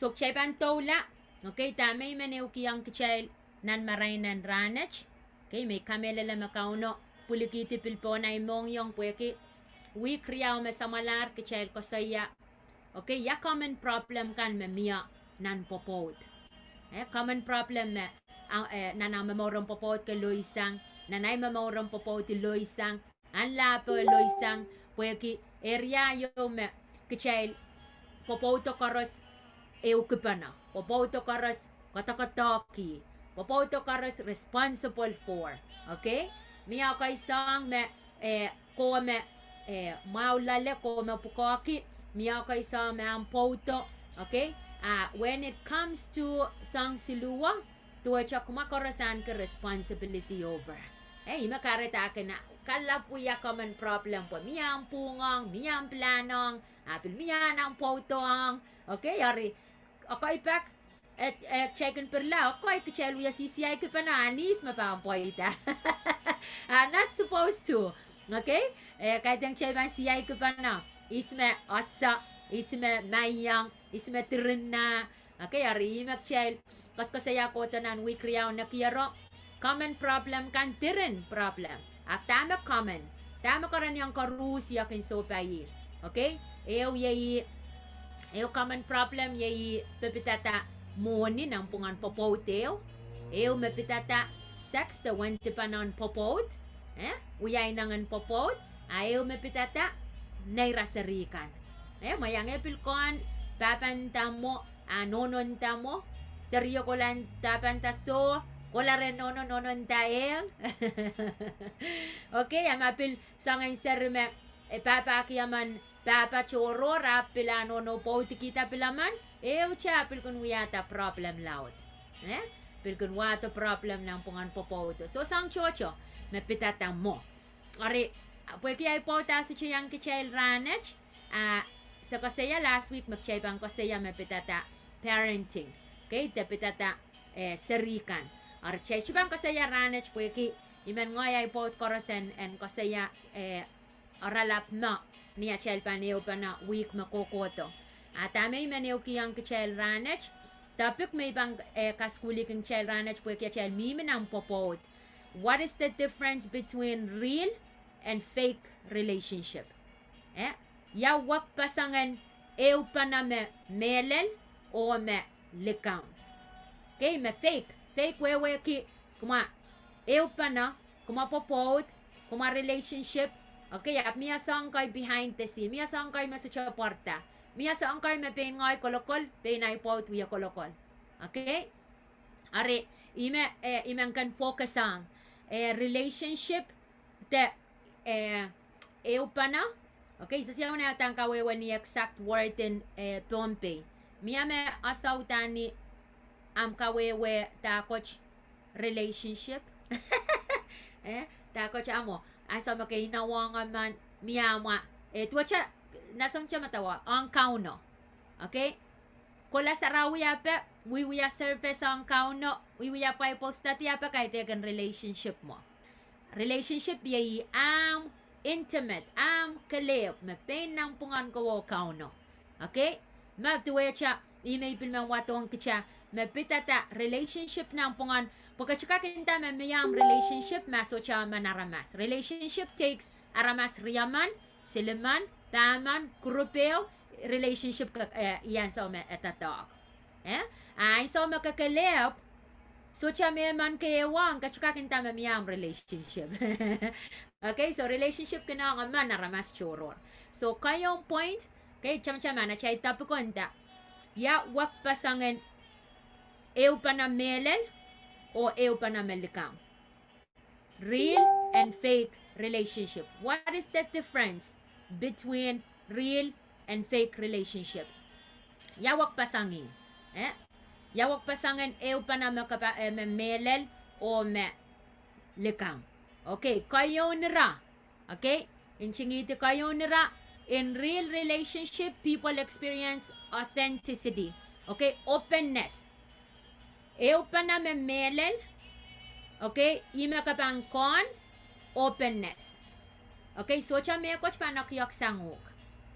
So chaipan tola. Okay, tamay maneu kiyang kichel nan marainan ranach. Okay, may kamelala makauno pulikiti pilpona imong yung pueki. We kriyaw me samalar kichel ko saya. Okay, ya common problem kan me mia nan popot. Common problem me nanang memorong popot ke loisang, nanay memorong popot ke loisang, an lapo loisang, pueki area yo me kichel popoto koros ehupene. Popoto koros katakataki. Popoto koros responsible for. Okay? Mia kay sang me ko me maulale ko me pukaki. Mia kay sang me ang poto. Okay? When it comes to sang silua, tuwa siya kumakorosan ka responsibility over. Ima karita ka na kalapu ya common problem po. Miyang pungong, miyang planong, apil miyang potong. Okay, yari. Okay, pak. Check-in perla. Okay, kachelu ya CCI ka pa na anis mapampoita. Not supposed to. Okay? Kahit yung cheban CI ka pa na. Isme asa, isme mayang, isme tirina. Okay, yari imak chel. Kasaya ko tanan we kriyaw na kiyaro. Common problem kan tirin problem. At tama common. Tama ka rin yung karus yakin so payi. Okay? Eu common problem yayi pepitata moni ng pungan popoteo. Eu mepitata sex the one tipanon popot. Uyay nangan popot. Eu mepitata nairasarikan. Mayang epilkon papanta mo anonon tamo. Seryo ko lang tapanta so. Wala rin nonon tael. Okay, amapil sa ngayon serme papakiyaman papa choro rapilano no pauti kita pilaman. Ucha pilkun wiyata problem laut. Pilkun wata problem ng pungan popoto. So sang chocho mapitata mo. Ari pwede ay pauta sa chiyang kichel ranech. Sa kasaya last week magchaybang kasaya mapitata parenting. Okay, tapitata serikan. Ar chaychibang kasaya ranech pwede iman ngoy ay paut korosen en kasaya aralap na niya chelpan pa na week makokoto. Atame maneu kiyang kichel ranech. Tapik may bang kaskuli kang chel ranech pwede chel mimin ang popot. What is the difference between real and fake relationship? Ya wekpeseng ehupene me mehlel o me likamw. Okay, me fake. Fake wewe ki kuma ehupene, kuma popot, kuma relationship. Okay, ap miya sangkay behind the scene. Miya sangkay masucha porta. Miya sangkay me pengoy kolokol, penay pot wiya kolokol. Okay? Are imen kan focus ang relationship te ehupene. Okay, so siya na tang kawewa ni exact word in Pompe. Miya me asautani am kawewe takoch relationship. Takoch amo. Asa makainawangan man miyama. Tuwa siya, nasang siya matawa, ang kauno. Okay? Kula sa rawiya pa, wiwiya surface ang kauno, wiwiya pa ipostati pa kahit yagan relationship mo. Relationship yayi ang intimate, ang kalip, mapain ng pungan ko kauno. Okay? Magtuwa siya, email pilmang watong kitsa, mapitata relationship ng pungan. Pagkasika kinta mamayam relationship maso siya manaramas. Relationship takes aramas riyaman, siliman, taman, kurupeo, relationship yan sa etatog. Ay so makakalip, so siya may man kayawang, kasika kinta mamayam relationship. Okay, so relationship ka na nga manaramas churor. So kayong point, kay cham-chama na siya itapukunta, ya wekpeseng ehupene mehlel o ehupene likamw. Real and fake relationship. What is the difference between real and fake relationship? Ya wekpeseng ya wekpeseng ehupene me mehlel o me likamw. Okay, kayo nira. Okay, inchingiti kayo nira. In real relationship, people experience authenticity. Okay, openness. Ehupene me mehlel. Okay, ima kapang kon openness. Okay, so cha me coach pa nakyak sangok.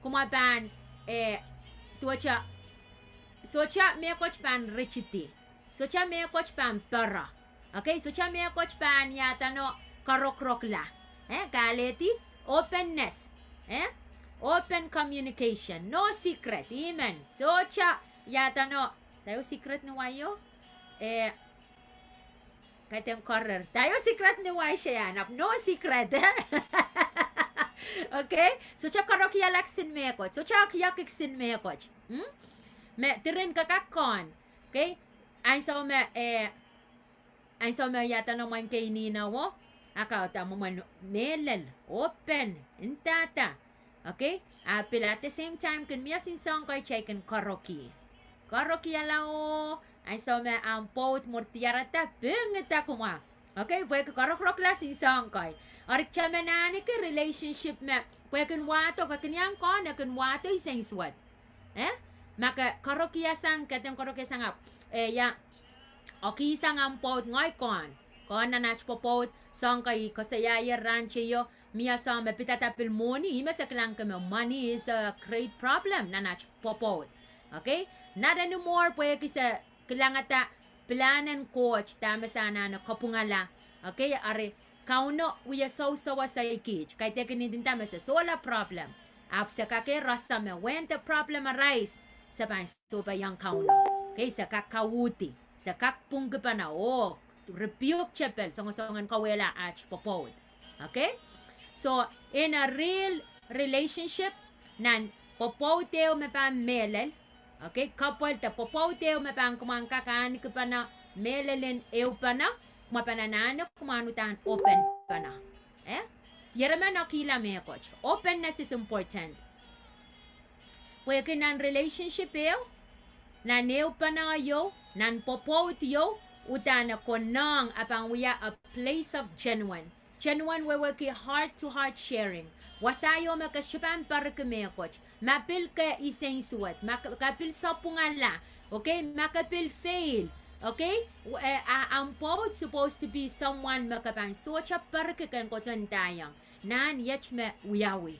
Kumaban tuwa cha socha me coach pan richity. Socha me coach pan para. Okay, socha me coach pan yata no karokrokla. Galeti openness. Open communication. No secret. Amen. Socha yata no. Tayo secret no wayo? Katem correr. Tayo secret ni wayo siya yan. No secret. Okay? Socha karokialaksin me coach. Socha yakiksin me coach. Me tirin kakakon. Okay? Ay so me yata naman kay Nina wo. Akaw tamo man mehlel, open, intata. Okay? Pero at the same time, kun miya sinsong ko'y chay kun karaoke. Karaoke alao. Ay so me ang pot mortiarata bingita kuma. Okay? Pwede karaoke la sinsong ko'y. Arik chay manani ka relationship me. Pwede kun wato ka kanyang ko na kun wato isang swat. Maka karaoke sang kateng karaoke sang ap. Ya. Okay sang ang pot ngoy kon. Kon na nach popot song kay kasayaya ranche yo. Mia sa me pitatapil money. Ima sa klang kami. Money is a great problem na nach popot. Okay? Not anymore. Pwede kisa kilangata planan coach. Tama sana na kapungala. Okay? Are kauno uya so sa ikich. Kay tekin din tama sa sola problem. Apsa kake rasa me. When the problem arise. Sa pang sopa yang kauno. Okay? Sa kakawuti. Sa kakpungga pa na. Oh. Rebuke chapel. Songasongan kawela ach popot. Okay? So, in a real relationship, nan popoteo me pa mehlel. Okay? Couple ta popoteo me pa kumangkakaan ko pa na mehlelin pa na. Kumapananano kumanutan open pa na. Siyara man akila me coach. Openness is important. Pwede nan relationship nan pa na yo, nan popot yo, utana konang apang wiya a place of genuine where we heart to heart sharing. Wasayo makasyapan para kami coach. Mapil ka isang suwat, makapil sa pungala. Okay, makapil fail. Okay, ang pot supposed to be someone makapang socha para kakan ko tayang nan yach me uyawi.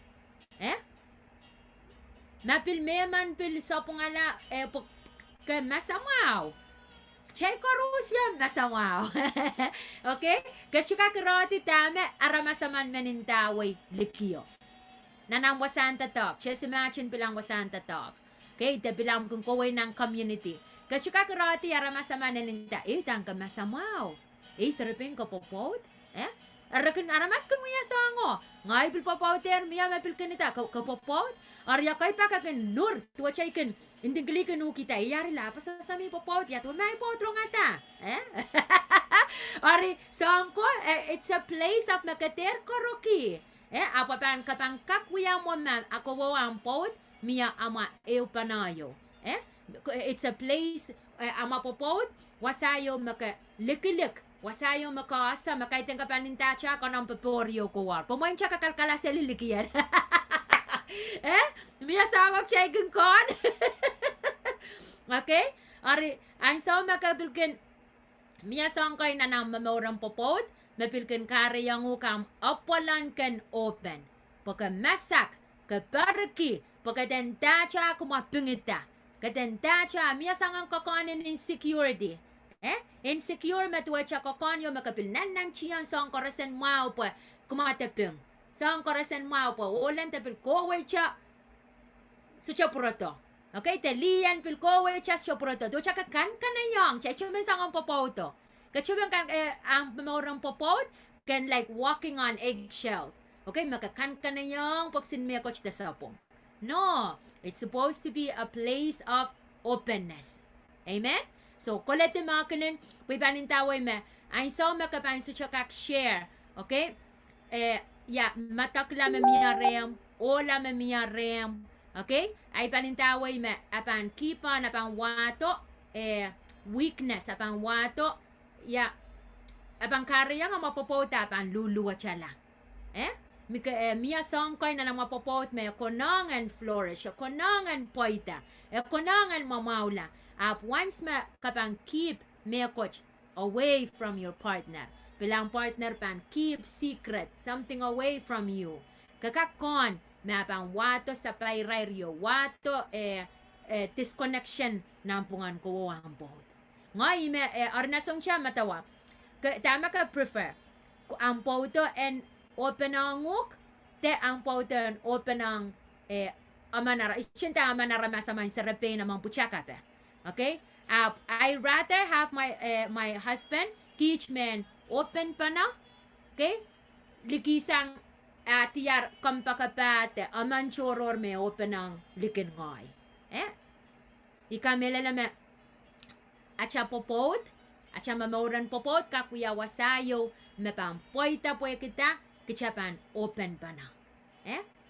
Mapil meman pil sa pungala ka masamaw. Chay ko Rusya, nasamaw. Okay? Kasi kakiroti tame, aramasaman manintaway likyo. Nanang wasanta talk. Chay simachin bilang wasanta talk. Okay? Ito bilang kung kaway ng community. Kasi kakiroti, aramasaman naninta. Tang ka masamaw. Sarapin ko popot. Aramas kan muya sango. Ngay bil popot miya mapil kanita. Kapopot. Arya kay pa kakin nur. Tuwa chay kan. Hindi gali kanu kita iyari la pa sa sami popot ya tu may potro nga ta. Ari sangko it's a place of makater karaoke. Apa pan kapang kakwiya mo man ako wo ang pot miya ama panayo. It's a place ama popot wasayo maka likilik. Wasayo maka asa makaiteng kapaninta cha kanang paporyo ko war. Pamoy cha kakalkala sa lilikiyan. Miya sawak chay kon. Okay? Ari, ang sa makabilkin, miya sang koy na nang mamorang popot, mapilkin kare yung ukam, apalan kan open. Pagka masak, kaparaki, pagka tentacha kumapingita. Katentacha, miya sang ang kakanin insecurity. Insecure matuwa cha kakanyo, makapilnan ng chiyan sang korasan mao pa, kumataping. Sang korasan mao pa, ulan tapil koway cha, sucha purato. Okay, talian pil kowe chas choproto. Do chaka kan kanayang chachumen sang ang popoto. Kachumen kan ang pamorang popot can like walking on eggshells. Okay, makakan kanayang pagsin me coach da sapong. No, it's supposed to be a place of openness. Amen? So, kolete makanin, pipanin taway me. Ay so makapan su chakak share. Okay? Matakla me miya rem, ola me miya rem. Okay? Ay panintaway me apan kipan apan wato weakness apan wato apan karya nga mapopota apan luluwa chala. Miya song koy na nang mapopot me konangan flourish, konangan poita, konangan mamawla. Once me kapang keep me coach away from your partner. Bilang partner pan keep secret something away from you. Kakakon Mapang wato sa pairaryo, wato disconnection nampungan ko ang boat. Ngay arnasong siya matawa. Tama ka prefer. Ang boat and open ang nguk, te ang boat and open ang amanara. Isinta amanara masamang sarapin namang puchaka pa. Okay? I rather have my husband teach me open pa na. Okay? Likisang tiyar kampakapate aman choror me open ang likin ngay. Ika mehlel acha popot, acha mamauran popot kakuya wasayo me pang poita poe kita kichapan open pa na.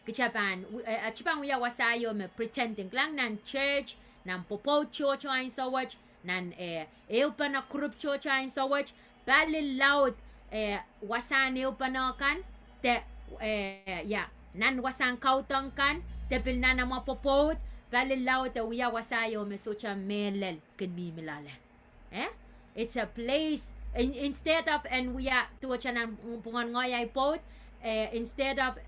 Kichapan achipang uya wasayo me pretending lang nan church nan popot church ain sawach nan pa na group church ain sawach balil laut wasan pa na kan te nan wasang kautang kan te pil na na popot balil laut uya wasayo me socha mehlel ken mi milala. It's a place instead of and uya tuwacha nan pungan ngoy pot instead of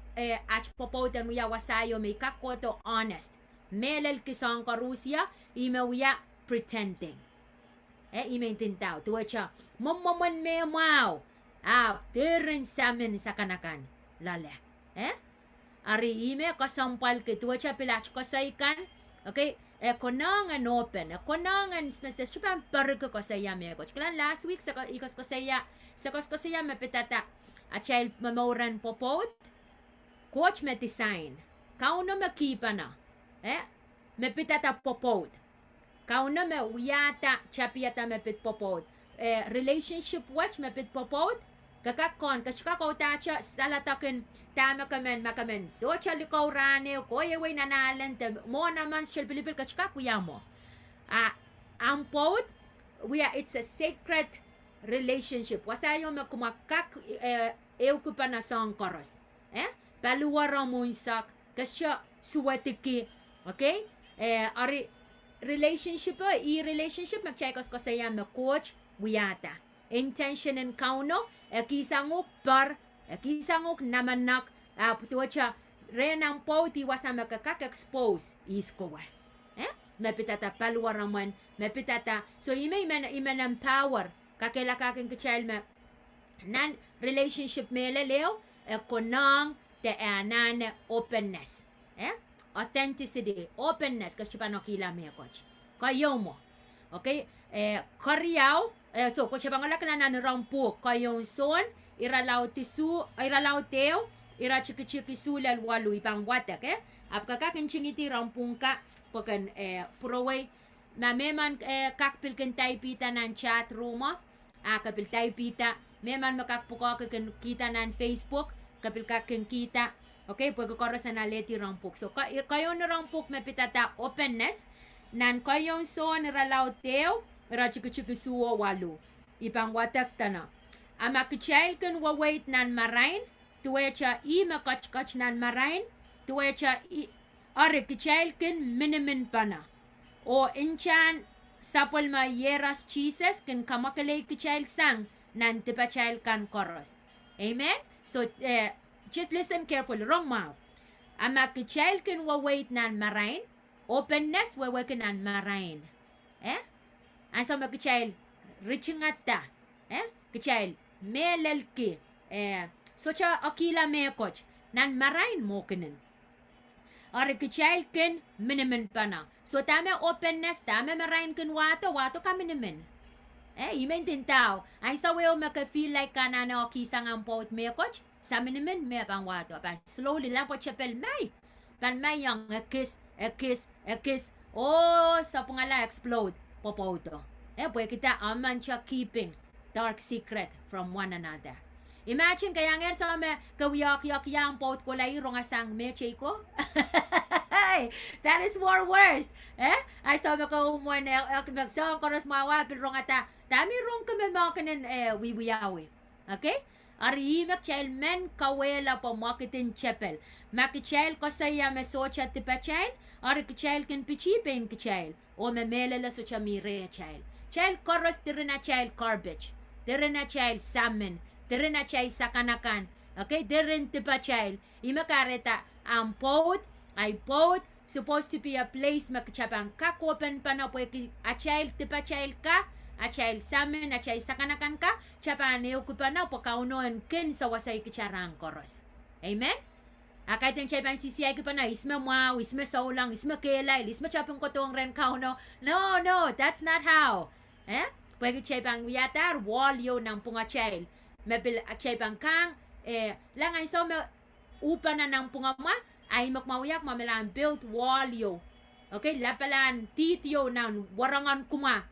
ach popot and uya wasayo me kakwoto honest. Mehlel kisang karusia ime uya pretending. Ime intintaw tuwacha momoman me mau. Tirin samin sa kanakan lala. Ari ime kasampal ke tuwacha pilach kasaykan. Okay, konangan open, konangan smestes chupan perke kasaya me coach. Klan last week sa ikos kasaya me pitata a child mamauran popot coach me design. Kauno me kipa na. Me pitata popot. Kauno me uyata chapiata me pit popot. Relationship watch me pit popot. Kakakon, kashkakaw tacha, salatakin, tama kamen, makamen. So, chalikaw rane, koyeway nanalan, mo naman, shal pilipil, kashkakuya mo. Ang pot, it's a sacred relationship. Wasayo makumakak, eukupa na sang koros. Paluwara mo insak, kasya suwatiki, okay? Ari, relationship, i-relationship, magchaykas ko saya me coach, wiyata. Intention and kauno, kisanguk par, kisanguk namanak, putuacha, renang po, tiwasa makakak expose, iskowa. Mepitata paluaraman, mepitata, so imay empower, kakilakakin kachal me, nan relationship mehlel, konang, te anan openness. Authenticity, openness, kasi panokila me coach. Kayo mo. Okay? Karyaw, so kung siya bangalak na nanarampuk, kayong son, iralaw teo, ira chiki sulal walu ipang watak, apkakakin chingiti rampung ka, pakan puraway, meman kakpil kan tayo pita ng chat room, kapil tayo pita, meman makakpuka kan kita ng Facebook, kapil kakin kita, okay, pagkakara sa naleti rampuk. So kayo na rampuk may pitata openness, nan kayong son, iralaw teo, ira chiki suwa walu. Ipang watak tana. Amakichail kan wawait nan marain, tuwecha makachkach nan marain, tuwecha kichail kan minimin pana. O inchan sapol ma yeras cheeses kan kamakalay kichail sang nan tipachail kan koros. Amen? So, just listen carefully. Wrong mouth. Amakichail kan wawait nan marain, openness wawakan nan marain. Asa makichail richingata, kichail mehlel ki, socha akila me coach, nan marain mo kinin. Ari kichail kin minimin pana. So tame openness, tame marain kin wato ka minimin. Imen din tao, ay sa weo maka-feel like kanana o kisang ang pot me coach, sa minimin me pang wato, pan slowly lang po chapel may. Pan may yung a kiss, oh, sa pangala explode. Popoto. Pwede kita aman siya keeping dark secret from one another. Imagine kaya nga sa me kawiyak-yak yang pot ko lai rongasang meche ko. That is more worse. Ay sabi ko umwan nagsang koros mawa pirongata. Dami rong kami makanin wiwiyawi. Okay? Ari makchail men kawela po makitin chapel. Makichail ko saya me socha tipachail. Ari kichail kin pichipin kichail. O me mehlel so cha mire child. Child koros tirina child garbage. Tirina child salmon. Tirina child sakanakan. Okay, tirin tipa child. Imakareta ang pot Ay boat supposed to be a place makachapang kak open pa na po a child tipa child ka, a child samin, a child sakanakan ka, chapa neo kupa na po kaunoan ken sa wasay kicharang koros. Amen? Kahit yung chapang sisiyay ko pa na, isma wow, isma saulang, isma kelay, isma chapang kotong ren kauno. No, that's not how. Pwede chapang wiyatar, wall yo ng punga child. Mabil chapang kang, lang ay so upa na ng punga ma, ay magmawiyak mamilang built wall yo. Okay, lapalan tityo ng warangan kuma.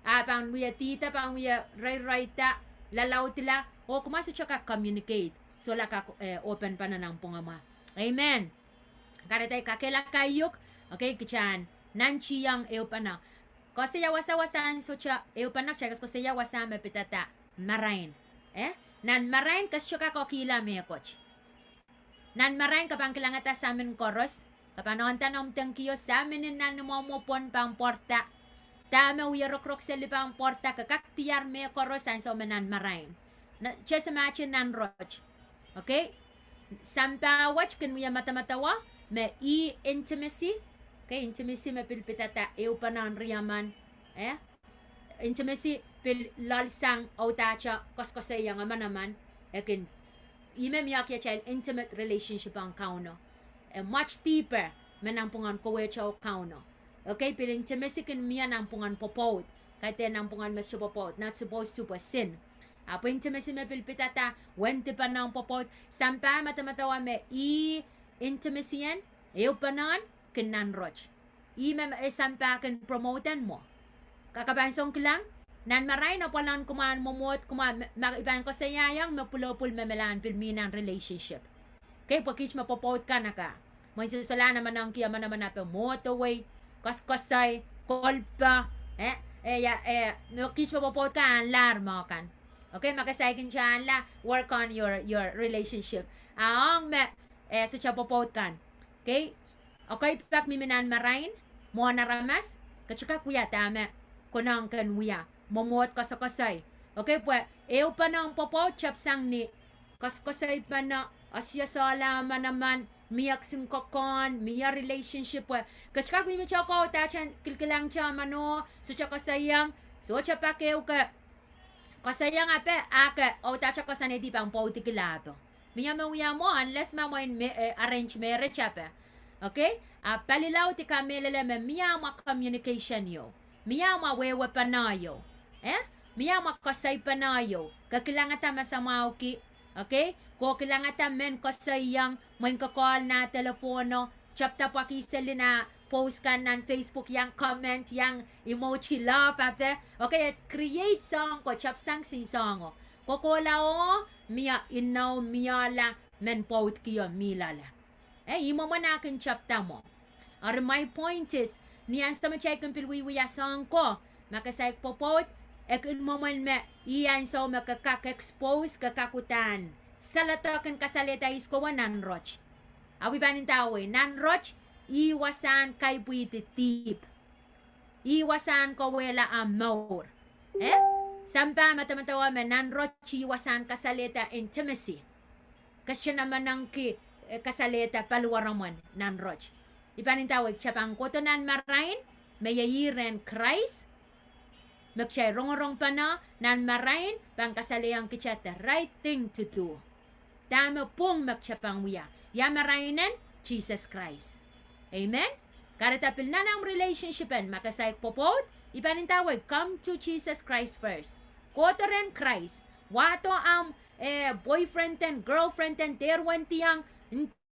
Pang wiya tita, pang wiya ray ta, lalaw tila, o kumasa tsaka communicate. So laka open pa na ng pungama. Amen. Karitay kakela kayuk, okay, kichan, nanchiyang eupana. Kasi wasa-wasaan so cha eupanak siya, kasi wasa mapitata, marain. Nan marain kasi siya kakokila may coach. Nan marain kapang kilangata sa amin koros, kapanoon tanom tangkiyo sa amin nan numomopon pang porta. Tama uyarok-rok sa lipang porta, kakaktiyar may koros, ang so manan marain. Siya sa machin nan roch. Okay? Sampawach kan wiya mata-matawa, may intimacy. Okay, intimacy mapilpitata eupanan riyaman. Intimacy pil lalsang autacha koskosay yang naman. Ekin imemiyak ya child intimate relationship ang kauno. Much deeper manampungan kowecha o kauno. Okay, pil intimacy kan miya nampungan popot. Kaya nampungan mas popot, not supposed to be sin. Apo intimacy me pilpitata, wente pa nang popot, sampa mata-matawa me intimacy yan, eupanan, kinan roch. Sampa kin promotan mo. Kakabansong kilang, nan maray na palang kumaan momot, mag-iban ko sa yayang, mapulopul memelan pilminan relationship. Okay, pakich mapopot ka na ka. May susula naman ang kiyaman naman na motorway, kaskasay, kolpa, makich mapopot ka, ang larma kan. Okay, makasaykin siya la, work on your relationship. Ang so siya popot kan. Okay? Okay, pak miminan marain, mo naramas, katsaka kuya tama, kunang kan wiya, momot kasakasay. Okay, pues, pa nang popot, chapsang ni, kaskasay pa na, asya salama naman, miyak singkokon, miya relationship, pues, katsaka mimi choko, tachan, kilkilang siya mano, so siya kasayang, so siya pakeo ka, kasayang aka o tacha ko sa nedi pang pauti kilado. Miya mo unless mo arrange marriage Okay? Palilaw ti kamelele me miya communication yo. Miya wewe panayo. Miya kasay panayo. Kakilangata masamaw ki. Okay? Ko kilangata men kasayang men call na telefono. Chapta pa kiseli na post ka ng Facebook yang comment yang emoji love okay, create song ko chapsang si song ko kola miya inaw miya la men post kiyo milala imo man akin chapta mo or my point is niyan sa machay kung pilwiwiya song ko makasay popot ekin mo man me iyan so makakak-expose kakakutan salatakan kasalita isko wanan roch awi banin tawe nan roch iwasan kay puititip. Iwasan ko wala amor. Sampa matamatawa mananrot iwasan kasalita intimacy. Kasi naman ang kasalita palwaraman nanrot. Ipanintawag chapang koto nan marain, mayayiren Christ. Magsiya rong pa na nan marain, pang kasaliyang kichata right thing to do. Tama pong magsyapang wiya. Yamarainan, Jesus Christ. Amen? Karatapil na ng relationshipan, makasayag popot, ipanintawag, come to Jesus Christ first. Koto rin Christ. Wato ang boyfriend and girlfriend and derwan tiyang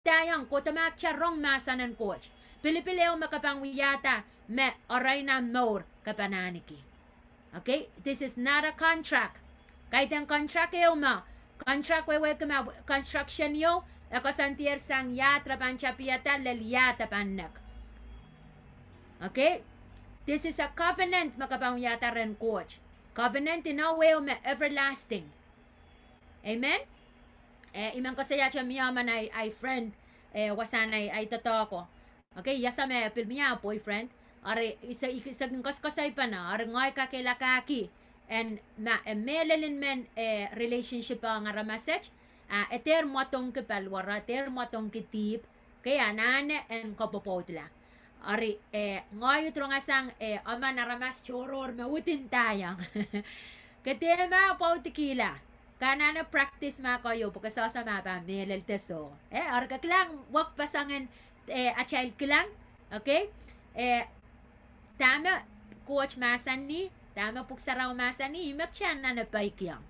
tayang koto makcharong masanan coach. Pilipileo makapangwiyata, me oray na more kapananiki. Okay? This is not a contract. Kahit ang contract contract construction yo, ako santier sang yatra panchapiyata leliyata panak. Okay? This is a covenant makapangyata ren coach. Covenant in no way everlasting. Amen? Imang kasaya siya miyaman ay friend, wasan ay totoo ko. Okay? Yasa me pilmiya boyfriend. Are isa kaskasay pa na. Are ngoy kakilakaki. And mehlelin men relationship ang aramasech. Eter motong ke palwara, eter motong ke tip, Okay, anane en kopopotla. Ari, ngayon trongasang, ama naramas choror mautin tayang. Katema pautikila. Kanana practice ma kayo pagkasasama pa mehlel teso. Arka klang wekpeseng child klang. Okay? Tama coach masan ni, tama puksaraw masan ni, imak siya na napaikyang.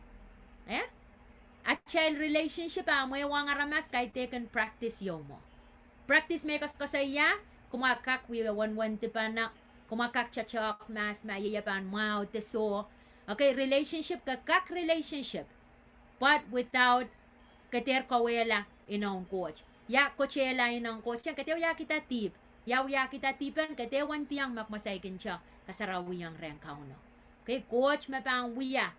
Child relationship mo yung aramas kay taken practice yo mo. Practice may kasaya, kumakak we one tipa na, kumakak chachok mas mayayapan wow teso. Okay, relationship kakak relationship. But without kater kawela inong coach. Ya coachela inong coach, katew ya kita tip. Ya kita tipan katewan tiyang makmasaykin siya kasarawiyang rengkauno. Okay, coach mapan wiya.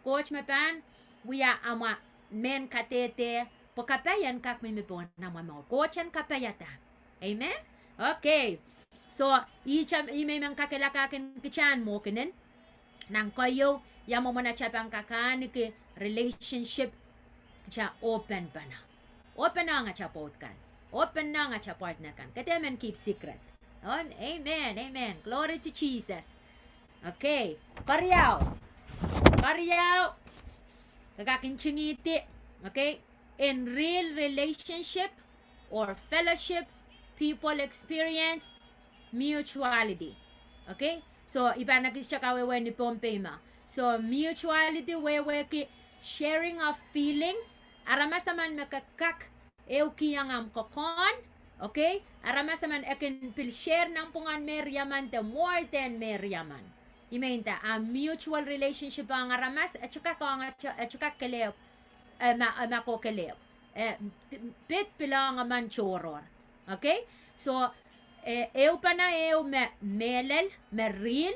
Coach mapan wiya ama men katete pokapayan kak mimipon na mamaw. Coachan kapayata. Amen? Okay. So, may mga kakilakakin kichan mo kinin. Nang kayo, yamo mo na siya pang kakani ki relationship siya open pa na. Open na nga siya pot kan. Open na nga siya partner kan. Kaya man keep secret. Amen. Amen. Glory to Jesus. Okay. Pariyaw. Kakakinchingiti. Okay? In real relationship or fellowship, people experience mutuality. Okay? So, iba nakisya kawewe ni Pompema. So, mutuality, wewe ki sharing of feeling. Aramasaman makakak eukiyang am kokon. Okay? Aramasaman ekin pil share ng pungan meryaman te more than meryaman. Imainta, a mutual relationship ang aramas at saka kelew. Makokelew. Pit pilang man choror. Okay? So, eu pa na mehlel, mehlel,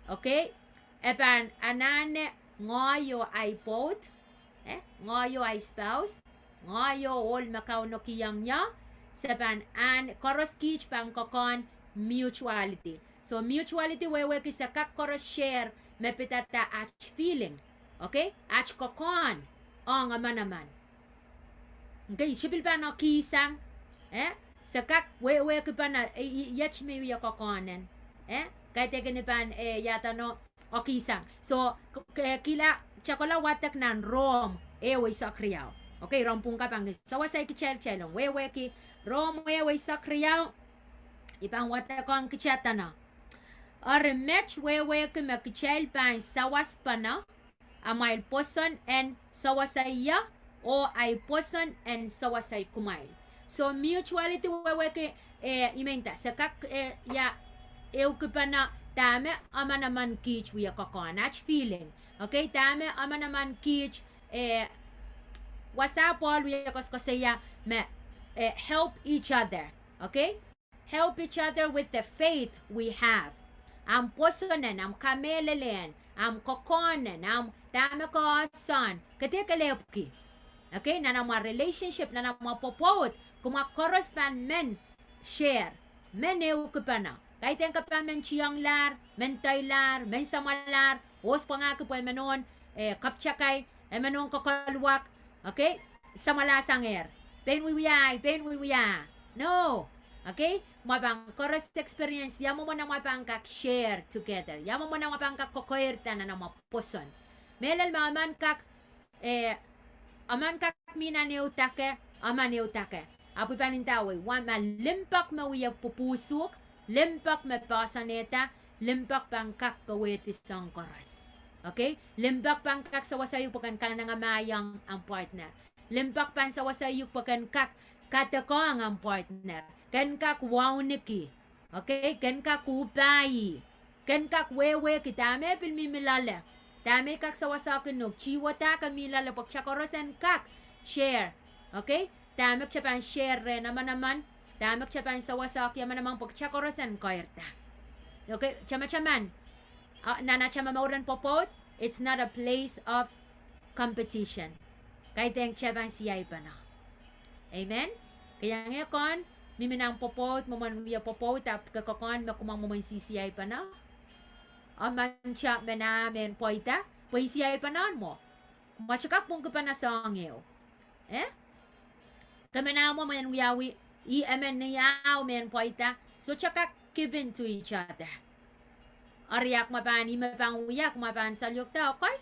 okay? Epan anane ngayo ay pot, ngayo ay spouse, ngayo all makauno kiyang niya, sepan an koros kich pang kokon mutuality. So mutuality wewe kisa kak koros share mepitata ach feeling, okay? Ach kokon, ang naman. Okay, sipil pa no kisang, sakak wewe kipana yach me ya kokonen kay tekenipan yata no okisang so kila chakola watak nan rom we sakriyaw okay rompung ka pang sawasay ki chelong wewe ki rom we sakriyaw ipang watak ko ang kichata na or match wewe ki makichel pan sawas pa na amail poson and sawasaya o ay poson and sawasay kumail. So mutuality wewe ke imenta sakak ya eu kupana tame ama naman kich wiya kokonach feeling. Okay, tame ama naman kich wasa Paul wiya koskosaya me help each other. Okay? Help each other with the faith we have. Am posonen, am kamelelen, am kokonen, am tame ko son. Katika lepki. Okay, na mga relationship na mga popot correspond men share men eukupana kahit ang kapamen chiyang lar men taylar men samalar os pa nga kapoy menon kapchakay menon kakalwak okay samalasang pain wiwiya no okay mabang correct experience yamo mo na mabang kak share together yamo mo na mabang kak kokoirta na mga poson melal maman kak aman kak mina neutake aman neutake apoy panintawi, wan limpak mawiya pupusuk, limpak mapasaneta, limpak pangkak paweti sang koras. Okay? Limpak pangkak sa wasayu pakan kanangamayang ang partner. Limpak pan sa wasayu pakan kak katakong ang partner. Kan kak wawniki. Okay? Kan kak upayi. Kan kak wewe kitame pilmimilala. Tame kak sa wasakin no, chiwata kamilala pagchakorosan kak. Share. Okay? Tamak siya pan share naman. Tamak siya pan sa wasak yaman namang pagchakorosan koirta. Okay, chama-chaman. Nana chama mauran popot, it's not a place of competition. Kahit ang siya pan siyay pa na. Amen? Kaya ngayon, miminang popot, mamanwiya popot, at kakakon, makumang mamay sisiyay pa na. Aman siya menamen poita, poy siyay pa na mo. Matsakak pong ka pa na sa angyo. Kami na mo man wiyawi niyaw men poita. So chaka given to each other. Ariak mapan imapang uyak mapan salyok ta okay?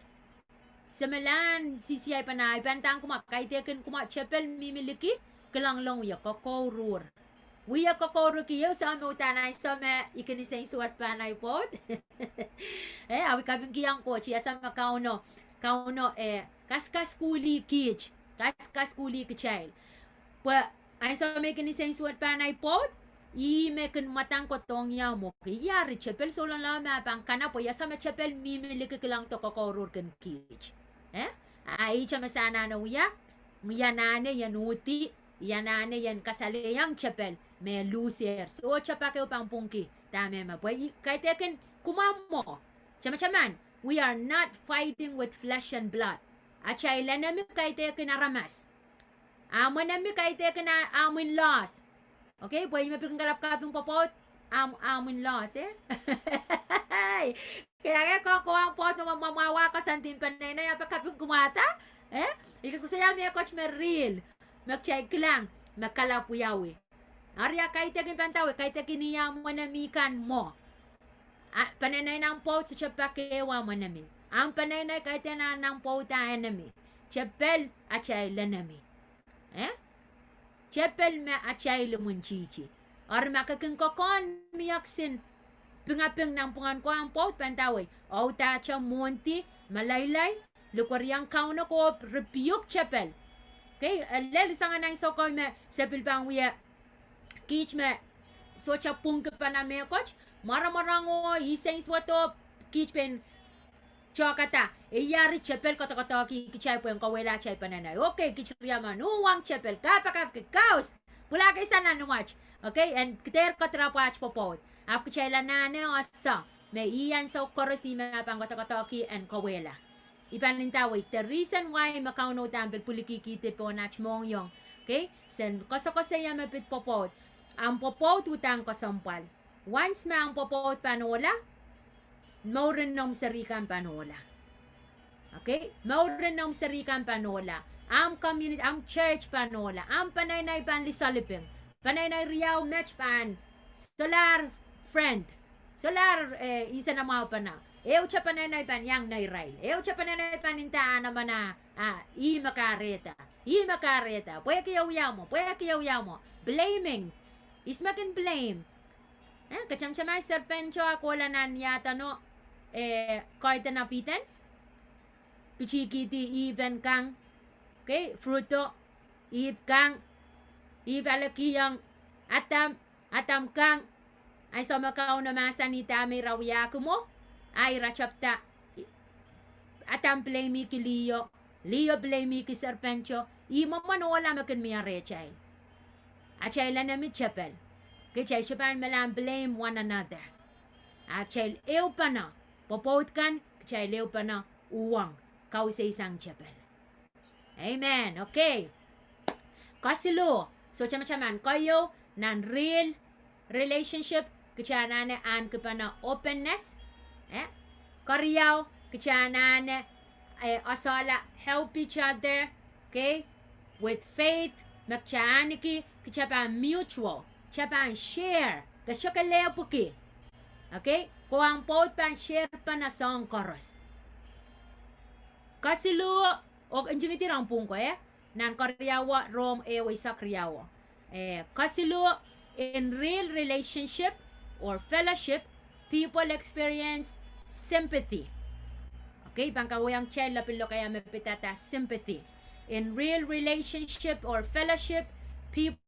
Semelan sisiay panay bantang kuma kaiteken kuma chapel mimiliki kelang long ya kokorur. Wiya kokorur kiyo sa amo tanay sa me ikinisay suat panay pot. Awi kabing kiyang ko chiya sa makauno kaskas kuli kich kaskas kuli kichil. Pa ay sa me ikinisay suat panay pot. Mekan matang ko tong ya mo kiyari chapel so lang lama pang kana po ya sa me chapel mimiliki kelang to kokorur kan kich. Ay chama sana na uya yanane yanuti yanane yan kasaleyang chapel me lucer so chapa ke upang pungki tame ma boy kay teken kumamo chama we are not fighting with flesh and blood achay lanami kay teken aramas amonami kay teken amin loss okay boy me pinggarap kaping popot amin loss kaya ko ang pot mamawa ka santin panay na yapa kaping kumata ikas ko saya may coach me real magchay lang makalapuyawi arya kay tekin pantawi kay tekin niya mo namikan mo panay ng pot sa chapakewa mo namin ang panay kay tenan ng pot enemy chapel achay lanami chapel me achay lumunchichi or makaking kokon miyaksin pingaping ng pungan ko ang pot pantaway o tacha monti malaylay lukwariang kauno ko rebuke chapel okay lel sangan nang so ko me sepil bang wiya kich me so cha pung pa na me coach mararango iseng swato kich pen chokata yari chapel kata ki kichay po yung kawela chay pananay okay kich riyama nuwang chapel kapakap kaos pula kay sana nuwach okay and kter katrapach popot ap kichala na ne osa me iyan sa korosi me pang kata and kawela ipanintaway the reason why makauno tampil pulikikite po nach mong yung okay sen kosa mapit popot ang popot utang kasampal once ma ang popot panola maurenom sarikan panola okay maurenom sarikan panola am community am church panola am panay panlisaliping panay riyaw match pan solar isa na mga pa na ucha panay pan yang nairail ucha panay panintaan naman na i makareta puya kiyaw mo blaming is makin blame kachamchamay serpencho akola nan yata no karta na fitan pichikiti even kang okay fruto kang alakiyang atam kang ay sa makaw na masanita may rawyaku mo ay rachapta atam blame ki Leo blame ki serpencho man wala makin miya rechay achay lang namin chapel kachay siya malang blame one another achay ew pa na popot kan kachay lew pa na uwang kaw sa isang chapel amen okay kasilo so chama kayo nan real relationship kachanane an kapana openness kariyaw kachanane asala help each other okay with faith magchaniki kachapan mutual chapan share kasyo kaleo puki okay kuang pot pan share pa na song chorus kasilo og injimiti rampung ko nan kariyawa rom sa kariyawa kasilo in real relationship or fellowship people experience sympathy okay pangkawayang chela pilo kaya mapitata sympathy in real relationship or fellowship people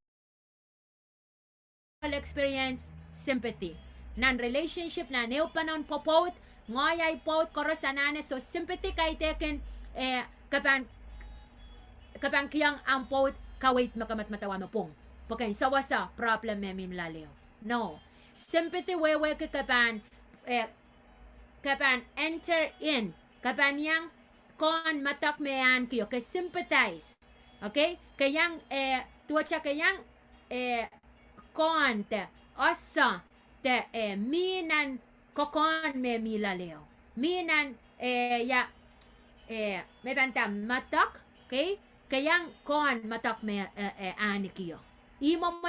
experience sympathy nan relationship na neo panon popot ngoyay pot korosanane so sympathy kay teken kapang kiyang ampot kawait makamat matawa mapong pagkain sawasa problem memim laleo no sympathy wewe kapan enter in kapan yang kon matak mean kiyo ka sympathize okay kayang tuwacha kayang kon te asa te minan kokon me milaleo minan may bantam matak okay kayang kon matak me ani kiyo imo mo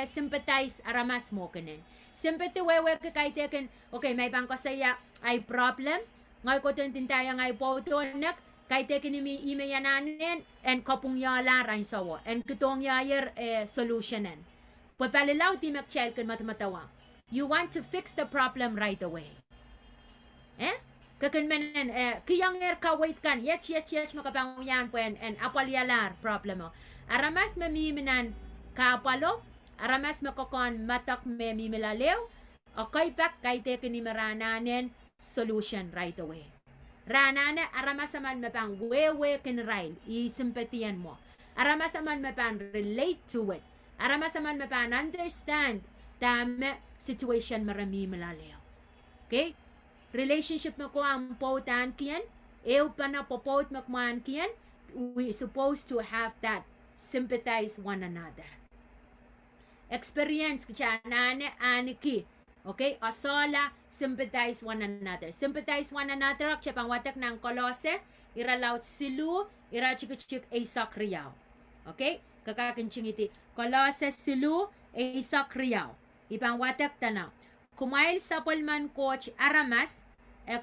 sympathize aramas mo kanin. Sympathy wewe ka kay teken, okay, may bang ko saya ay problem, ngay ko tintaya ngay poto nak, kay teken imi yananin, and kapung yala rain sawa, and kitong yayer solutionan. Pagpalilaw ti magchel kan matamatawa. You want to fix the problem right away. Kakanmanan, kiyang ka wait kan, yes, makapangon yan po, and apalyalar problem mo. Aramas mamiminan kapalo, aramas makokon matak memimilalew, okay pak kay teken ni marananin solution right away. Ranana, aramas naman mapang wewe kinrail, i-sympathian mo. Aramas naman mapang relate to it. Aramas naman mapang understand tama situation marami malalayo. Okay? Relationship mo ko ang pautan kiyan, pa na popot makman kiyan, we supposed to have that sympathize one another. Experience kaya nane aniki. Okay? Asola, sympathize one another. Sympathize one another, kaya pang watak ng Kolose, iralaut silu, irachik Isak riyaw. Okay? Kakakinching iti. Kolose silu, Isak riyaw. Ipang watak tanaw. Kumail sa polman coach aramas,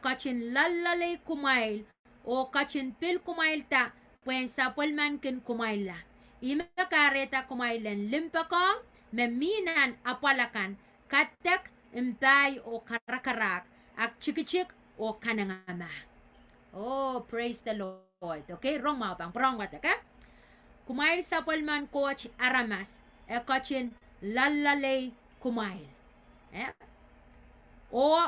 kachin lallalay kumail, o kachin pil kumail ta, puen sa polman kin kumail la. Ima kareta kumailan limpakong, meminan apalakan, katek, impay o karakarak, ak chikicik o kanangama. Oh, praise the Lord. Okay, wrong mga pang, wrong watak, ha? Kumail sa polman coach aramas, kachin lallalay kumail. O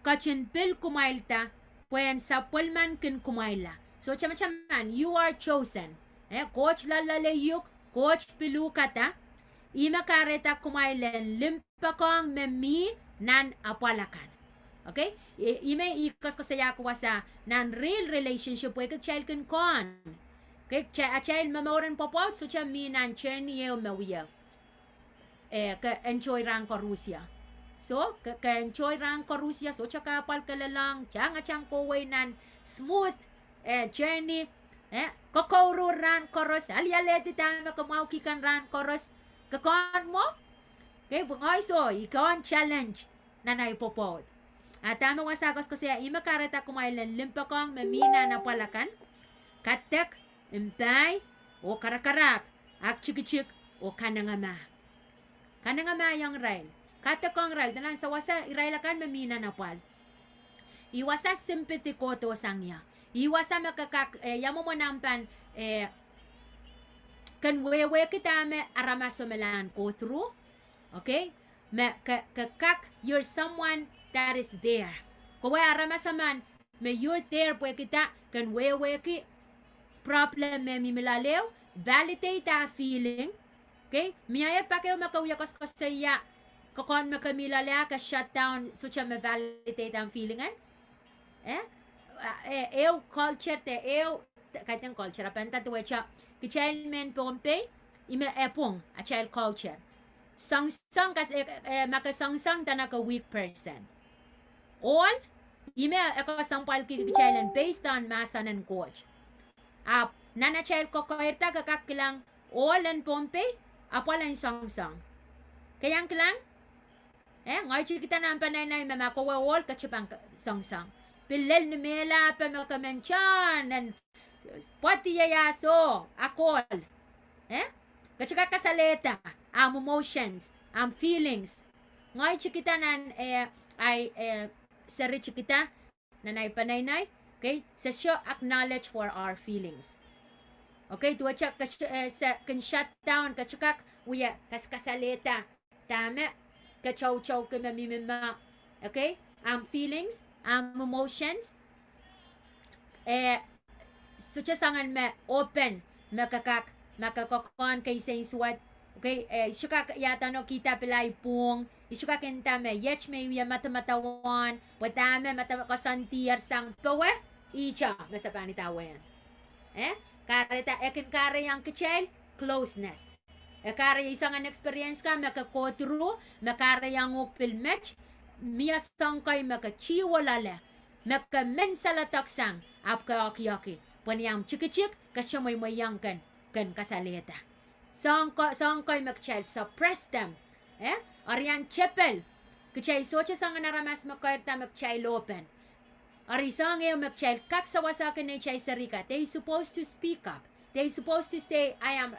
kachin pil kumail ta, puen sa polman kin kumaila. So, chama-chaman, you are chosen. Coach lalaleyuk, coach pilukata, ima kareta kumailen limpakong memi nan apalakan. Okay? Ima ikos ko saya ko sa nan real relationship with child kan kon. Okay? A child mamoran popot, so cha mi nan cherniyo mawiya. Ka enjoy rang ko Rusya. So, ka enjoy rang ko Rusya, so cha kapal kalalang, chang ko way nan smooth journey. Kokoro ran koros, alialeti tama kumauki kan ran koros, kakon mo? Okay, bungoy so, ikon challenge na naipopod. At tama wasagos ko siya, ima kareta kumailan limpakong mamina na palakan, katek, impay, o karakarak, ak chik o kanangama. Kanangama yung rail. Katekong rail, dalang sa wasa, irailakan mamina na pal. Iwasa sympathy ko to sangya. Iwasa makakak, yamo mo nampan, kan wewe kita me aramaso melan go through, okay? Kakak, you're someone that is there. Kung aramasa man, me you're there po kita, kan wewe ki, problem me mimilalew, validate that feeling, okay? Miyaya pa kayo makawiyakos ko sa iya, kakon makamilalea, ka shutdown, so siya ma-validate ang feelingan, eu culture te eu katang culture apanta to wecha ki child men pompe ime epong a child culture sang kas maka sang tanaka weak person all ime ako sampal ki child based on masan and coach nana child ko koerta kakaklang all and pompe apalan sang kayang klang ngay kita nampan na mama ko all kachipang sang Pilel ni mela pa makamenchan and pati yayaso akol. Kachika kasaleta am emotions, am feelings. Ngay chikita nan ay sari chikita nanay panay, okay? Sa show acknowledge for our feelings. Okay, tuwa chak kan shut down kachikak uya kasaleta tama kachaw ka mamimima. Okay? Am feelings emotions, so sangan me open, makakakon kay sa iswat, okay, isuka yata no kita pilay pong, isuka kenta me, yech may matamatawan, patame matakasantier sang pawe, icha, basta panitawen. Kareta, ekin kare yang kachel, closeness. Kare isang an experience ka, makakotru, makare yang upil match, Mia sangkay makachiwalala, makamensalataksan, apka oki, panyam chikachik, kasyamoy mayangkan, kan kasaleta. sangkoy magchel suppress them. Arian chepel kechay socha sang naramas makoyrta magchay lopen. Ari sang eo magchel kak sawasakin na chay sarika. They supposed to speak up. They supposed to say, I am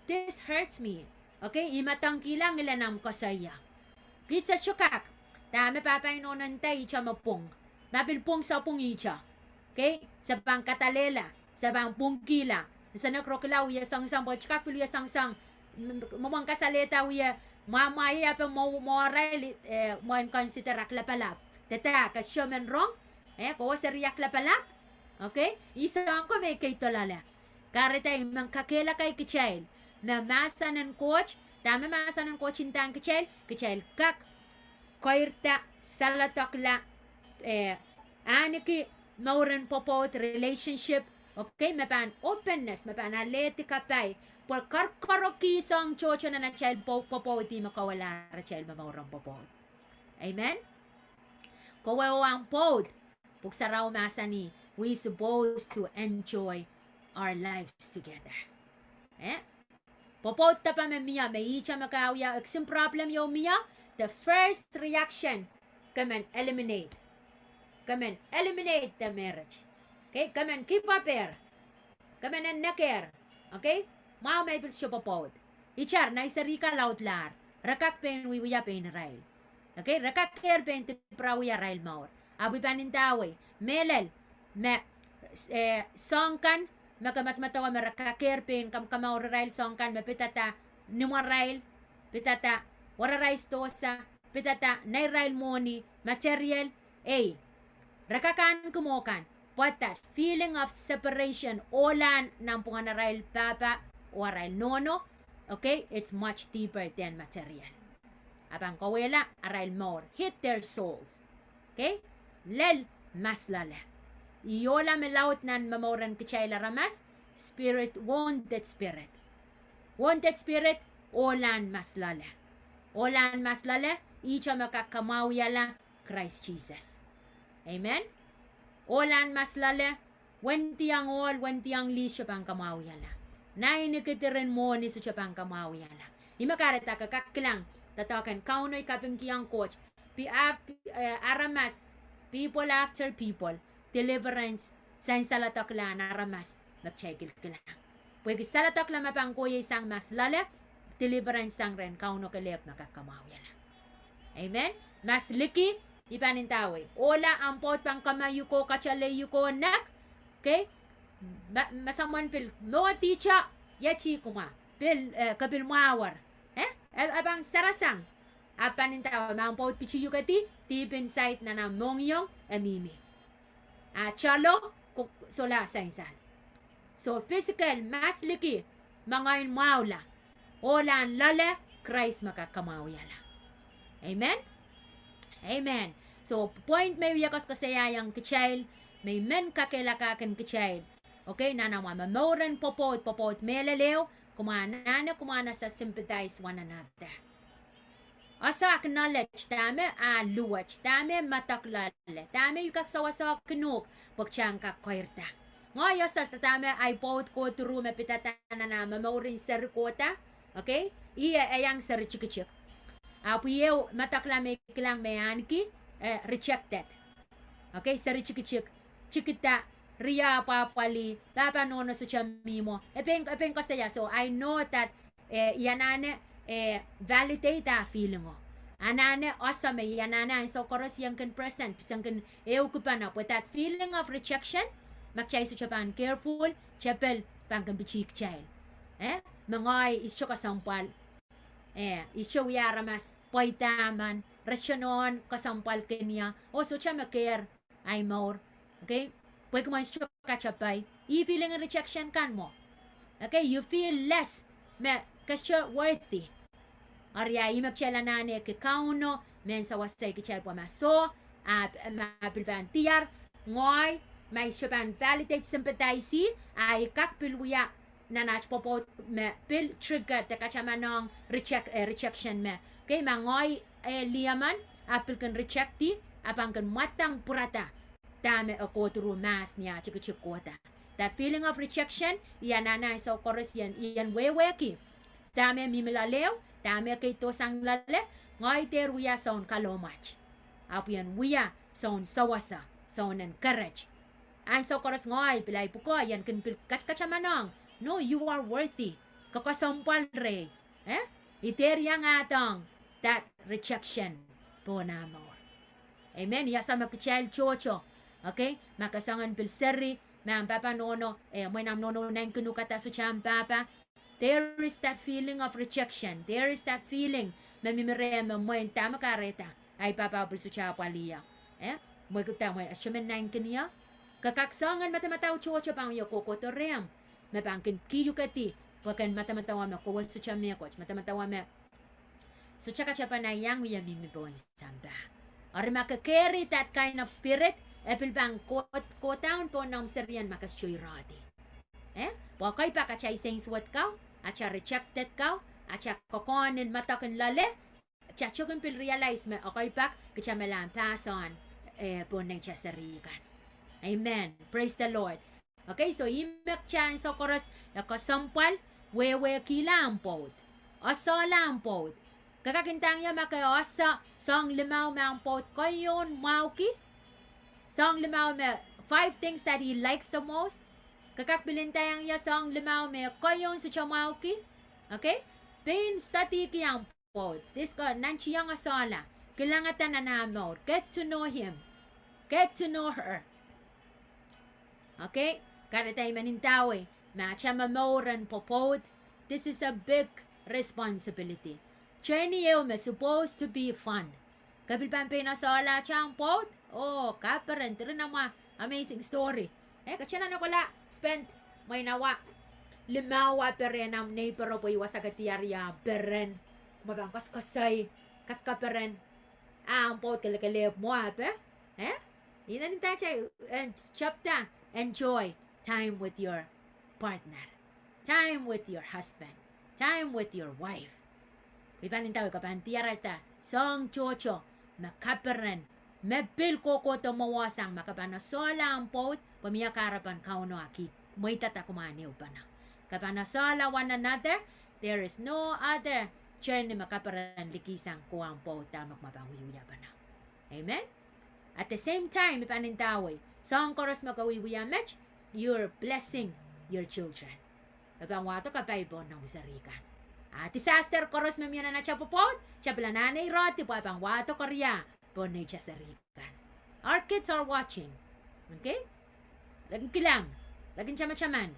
this hurts me. Okay, imatangkilang ilanam ko saya. Kitsa syukak. Dami papaynonan tayo icha mapung. Mabilpung sa pung icha. Okay, sa pang katalela, sa pang pungkila. Sa nakrokla uya sang-sang, pagkak piluya sang-sang. Mamang kasaleta uya, mamaya pa mo ray mo consider aklapalap. Teta, kasyo men wrong. Ko sa riyak lapalap. Okay, isa ko may kay tolala. Karita imang kakela kay kichel. Na masa ng coach, dami masa ng coach intang kichel kak koirta salatokla aniki mauran popot relationship. Okay, mapan openness, mapan aletika pay. Por karkaroki sang chocho na na child popot di makawala ra child mamauran popot. Amen. Kawawang pod. Pugsaraw masa ni, we supposed to enjoy our lives together. Popot ta pa miya, may icha makawya, exim problem yo miya, the first reaction, come and eliminate. Come and eliminate the marriage. Okay, come and keep up here. Come and naker. Okay, mau may pils siya popot. Ichar, na isarika lautlar. Rakak pen wiya pen rail. Okay, rakak ker pen tiprawya rail maur. Abu panintawe, mehlel, songkan, makamatmatawa marakakerpin, kamkamaw rail songkan, mapitata, numar rail, pitata, wara rail stosa, pitata, nay rail money, material, rakakan kumokan. What that feeling of separation, olan nampungan na rail papa, or rail nono, okay, it's much deeper than material. Abang kawela, rail more, hit their souls. Okay? Lel maslala. Iyola melawt nan mamoran kachayla ramas. Spirit, wounded spirit. Wounded spirit, olan maslala. Olan maslala, icha makakamawyala Christ Jesus. Amen? Olan maslala, wentiang ol, wentiang lis siya pang kamawyala. Nainikitirin mo ni siya pang kamawyala. Imakarita kakaklang, tatawakan kaunoy kapingkiyang coach. Aramas, people after people, deliverance, sa insalatok na ramas, magchegil ka lang. Pwede salatok lang mapangkuya isang mas lala, deliverance sang ren, kauno kalip, makakamawya lang. Amen? Mas liki, ipanintawi. Ola, ampot pang kamayu ko, kachalayu ko, nak, okay? Masamon pil, no teacher, yachi kuma, pil, kapil mawar. Abang sarasang, apanintawa, mampot pichiyu kati, deep inside na mongyong amimi. Chalo, sola sa insan. So, physical, mas liki, mga maula. Olan lala, Christ makakamawala. Amen? Amen. So, point may wiyakas kasayayang kichayl, may men kakilakakan kichayl. Okay, nanawa, mamoran popot, melelew, kumana sa sympathize one another. Asa acknowledge tame luwach tame mataklale tame yukak sawasak knuk pagchang kakoyrta ngoyo sa tame ay pot ko turu me pitatana na mamaurin serkota okay iya ayang ser chikichik apuyew mataklame klang meanki rejected okay ser chikichik chikita riya papali tapa nono su chamimo epeng ko saya so I know that yanane validate a feeling o. Anane awesome yanana so koros yang kan present pisang kan eukupana with that feeling of rejection makchay su chapan careful chapel pang kan bichik child. Mangay isyo kasampal. Isyo yaramas poitaman rasyonon kasampal kanya o so cha maker ay more. Okay? Pwede mo isyo kachapay. I-feeling rejection kan mo. Okay? You feel less kasyo worthy. Arya imakchela nane ke kauno men sa wasay kichel po maso mapilban tiar ngoy may shaban validate sympathize ay kakpilwiya nanach popot me pil trigger te kachamanong rejection me kay mangoy liaman apil kan rejecti apang kan matang purata tame akotru mas niya chikikota that feeling of rejection yan nanay so chorus yan weweki tame mimilalew, tame kay to sang lale, ngay ter wiya son kalomach. Apian wiya son sawasa, son encourage. Ang so koros ngay pilay puko, yan kin katkachamanong. No, you are worthy. Kakasampal re. Iter yang atong that rejection po namo. Amen. Yasa makachal chocho. Okay? Makasangan pilseri, mang papa nono, may nam nono nang kunukata sa cham papa. There is that feeling of rejection. There is that feeling. Mamimire mo yung tama kareta. Ay papa pilso cha paliya. Mo kuta mo asyamen nang kaniya. Kakaksangan matamataw chocho pang yo kokotorem. Mapangkin kiyo kati. Pakan matamatawa me ko sa cha me coach. Matamatawa me. So chaka chapa na yang wiya mimiboy samba. Or maka-carry that kind of spirit, epil bang kotaon po ng serian makasyoy rati. Wakay pa kachay saying swat ka, atcha rejected ka, atcha kokonin matakin lale, atcha chukin pil realize me, okay pa, kachay malang pass on, po ng chasarikan. Amen. Praise the Lord. Okay, so imek chan so koros, nakasampal, wewe kilampod, asalampod, kakakintang ya makaosa song limaw mang pot kayon mauki song limaw me 5 things that he likes the most kakakbilintayang ya song limaw me kayon su chamauki. Okay, pain stati kiyang pot this ko nanchiyang asala kilangatan na namo get to know him, get to know her. Okay, kada tayo manintawi machamamoran popod. This is a big responsibility. Journey is supposed to be fun. Kapil pampina sa ala chang pot. Oh, kaparan. Tira na mga amazing story. Kasi na nakula, spend, may nawa, limawa peren ang neighbor po iwas agatiyarya, peren, mabangkas kasay, katkaperen, ang pot kalakalip mo, ape? Yun na tayo, chapter, enjoy time with your partner, time with your husband, time with your wife. Pipanin tawag kapan tiyarata, song chocho, makaparan, mepil koko to mawasang makapana sola ang pot, pamiyakarapan kauno aki, may tatakumaniw pa na. Kapana sola one another, there is no other journey makaparan likisang ko ang pot, tamak mapawiwiya pa na. Amen? At the same time, pipanin tawag, song koros makawiwiya match, you're blessing your children. Kapang wato kapay po ng usarikan. Disaster koros memyana na chapopod, chapelananay roti po pang wato korya po na chasarikan. Our kids are watching. Okay? Laging kilang. Laging chama-chaman.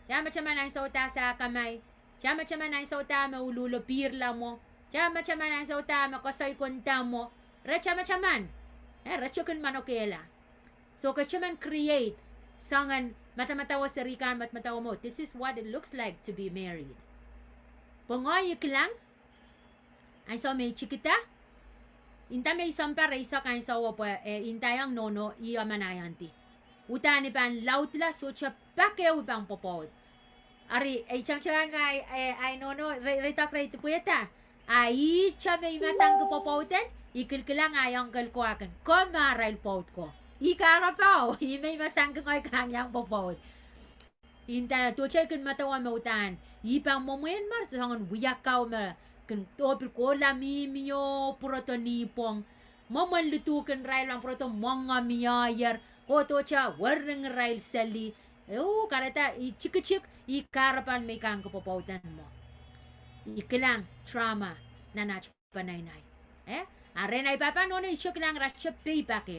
Chama-chaman ang sauta sa kamay. Chama-chaman ang sauta maululo pirla mo. Chama-chaman ang sauta makasay kunta mo. Chama-chaman. Rasyokun manokela. So kasyaman create sangan matamatawa sarikan matmatawa mo. This is what it looks like to be married. Pangoy lang, ay so may chikita, inta may sampa reysa kain sa wapo, intayang nono, iya manayanti. Utani pan lautla, so siya pakeo pang popod. Ari, ay chang-changan nga, ay nono, retak reyta puyata. Ay, siya may masang kupopoten, ikilkilang ayang kalkuakan, kumaral pot ko. Ikarapaw, may masang kang kanyang popod. Inta to chay kun matawa mautan ipang momen mar sa hangon wiyakaw ma kun topil ko la mimio proto nipong moman lutu kun rail ang proto mga miyayar ko to cha wareng rail sali karata chik ikarapan may kang kapopautan mo ikilang trauma na nach panay-nay arenay papa no na isyo kilang rasya payback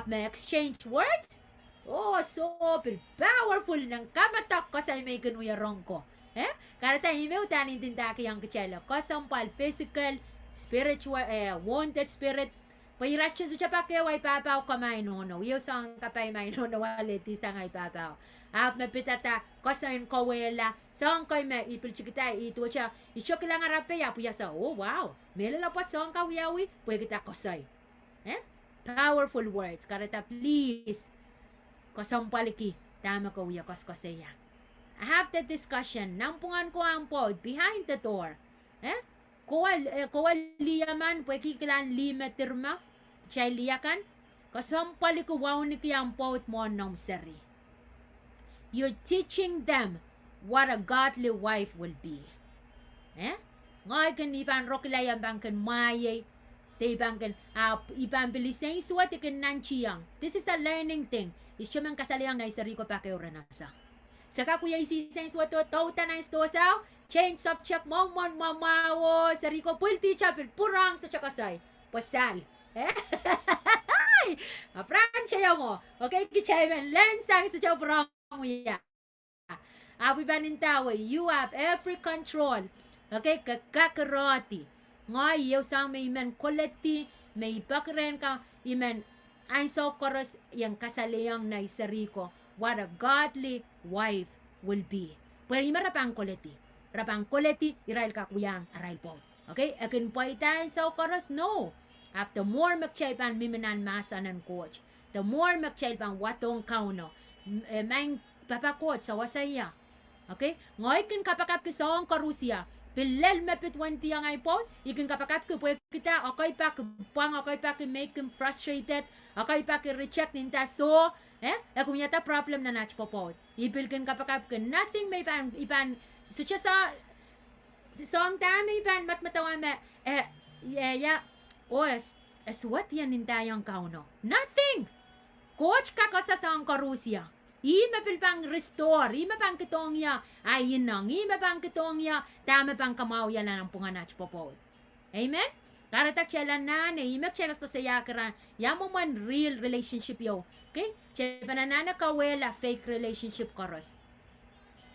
may exchange words. Oh, so powerful ng kamatak ko sa may kunuyarong ko. Karata ime utanin din taki ang kachelo. Kasampal, physical, spiritual, wounded spirit. Payiras siya sa pakyaw ay papaw kamay nono. Iyo sang kapay may nono waleti sang ay papaw. Mapitata, kasayin kawela. Sang kay may ipilchikita ito siya. Isyo kilang arape ya puya sa, oh wow. Melalapot sang kawiyawi, puya kita kasay. Powerful words. Karata, please. Kasampaliki, tama ko wiya kaskasaya. I have that discussion. Nampungan ko ang pod behind the door. Kowal liyaman, pwede kilan limetirma, chay liyakan. Kasampali ko wow ni kiyang pod mo nom seri. You're teaching them what a godly wife will be. Ngay kan ipan rokila yang bangkan maye. They bangkan ipan biliseng suat ikan nanchiang. This is a learning thing. Is cuman kasaliang na isari ko pa kayo ranasa. Saka kuya isiseng suat to tautan na istosaw. Change subject momon mamawo. Sari ko pulti chapil purang sa chakasay. Pasal. Franchaya mo. Okay, kichayman. Learn sang sa chow purang mo ya. Abibanintawe, you have every control. Okay, kakaroti. Ngay yaw sang may iman koleti, may bakren ka, iman ay so koros yung kasaliyang na isariko. What a godly wife will be. Pero ima rapang koleti. Rapang koleti, irail ka kuyang arail po. Okay, akin po itay so koros? No. After more magchaypan miminan masan ng coach. The more magchaypan watong kauno. Mang papakot sa wasaya. Okay, ngay kin kapakap ki song karusia. Pilel mepit wanti ang iPhone, ikin kapakat ko pwede kita, okay pa pang, okay pa make him frustrated, okay pa reject ninta so, kung yata problem na natch popot. Ipilkin kapakat ko, nothing may ipan, sucha sa, song dami ipan, matmatawan me, what yan ninta yung kauno? Nothing! Coach ka sa song karusia. Ima pilpang restore, ima pang kitongya, ay yinang, ima pang kitongya, tama pang kamawya na ng punganach popod. Amen? Karatak siya lang na, ima chekas ko sa yakara, yamo man real relationship yo. Okay? Siya pananana kawela, fake relationship koros.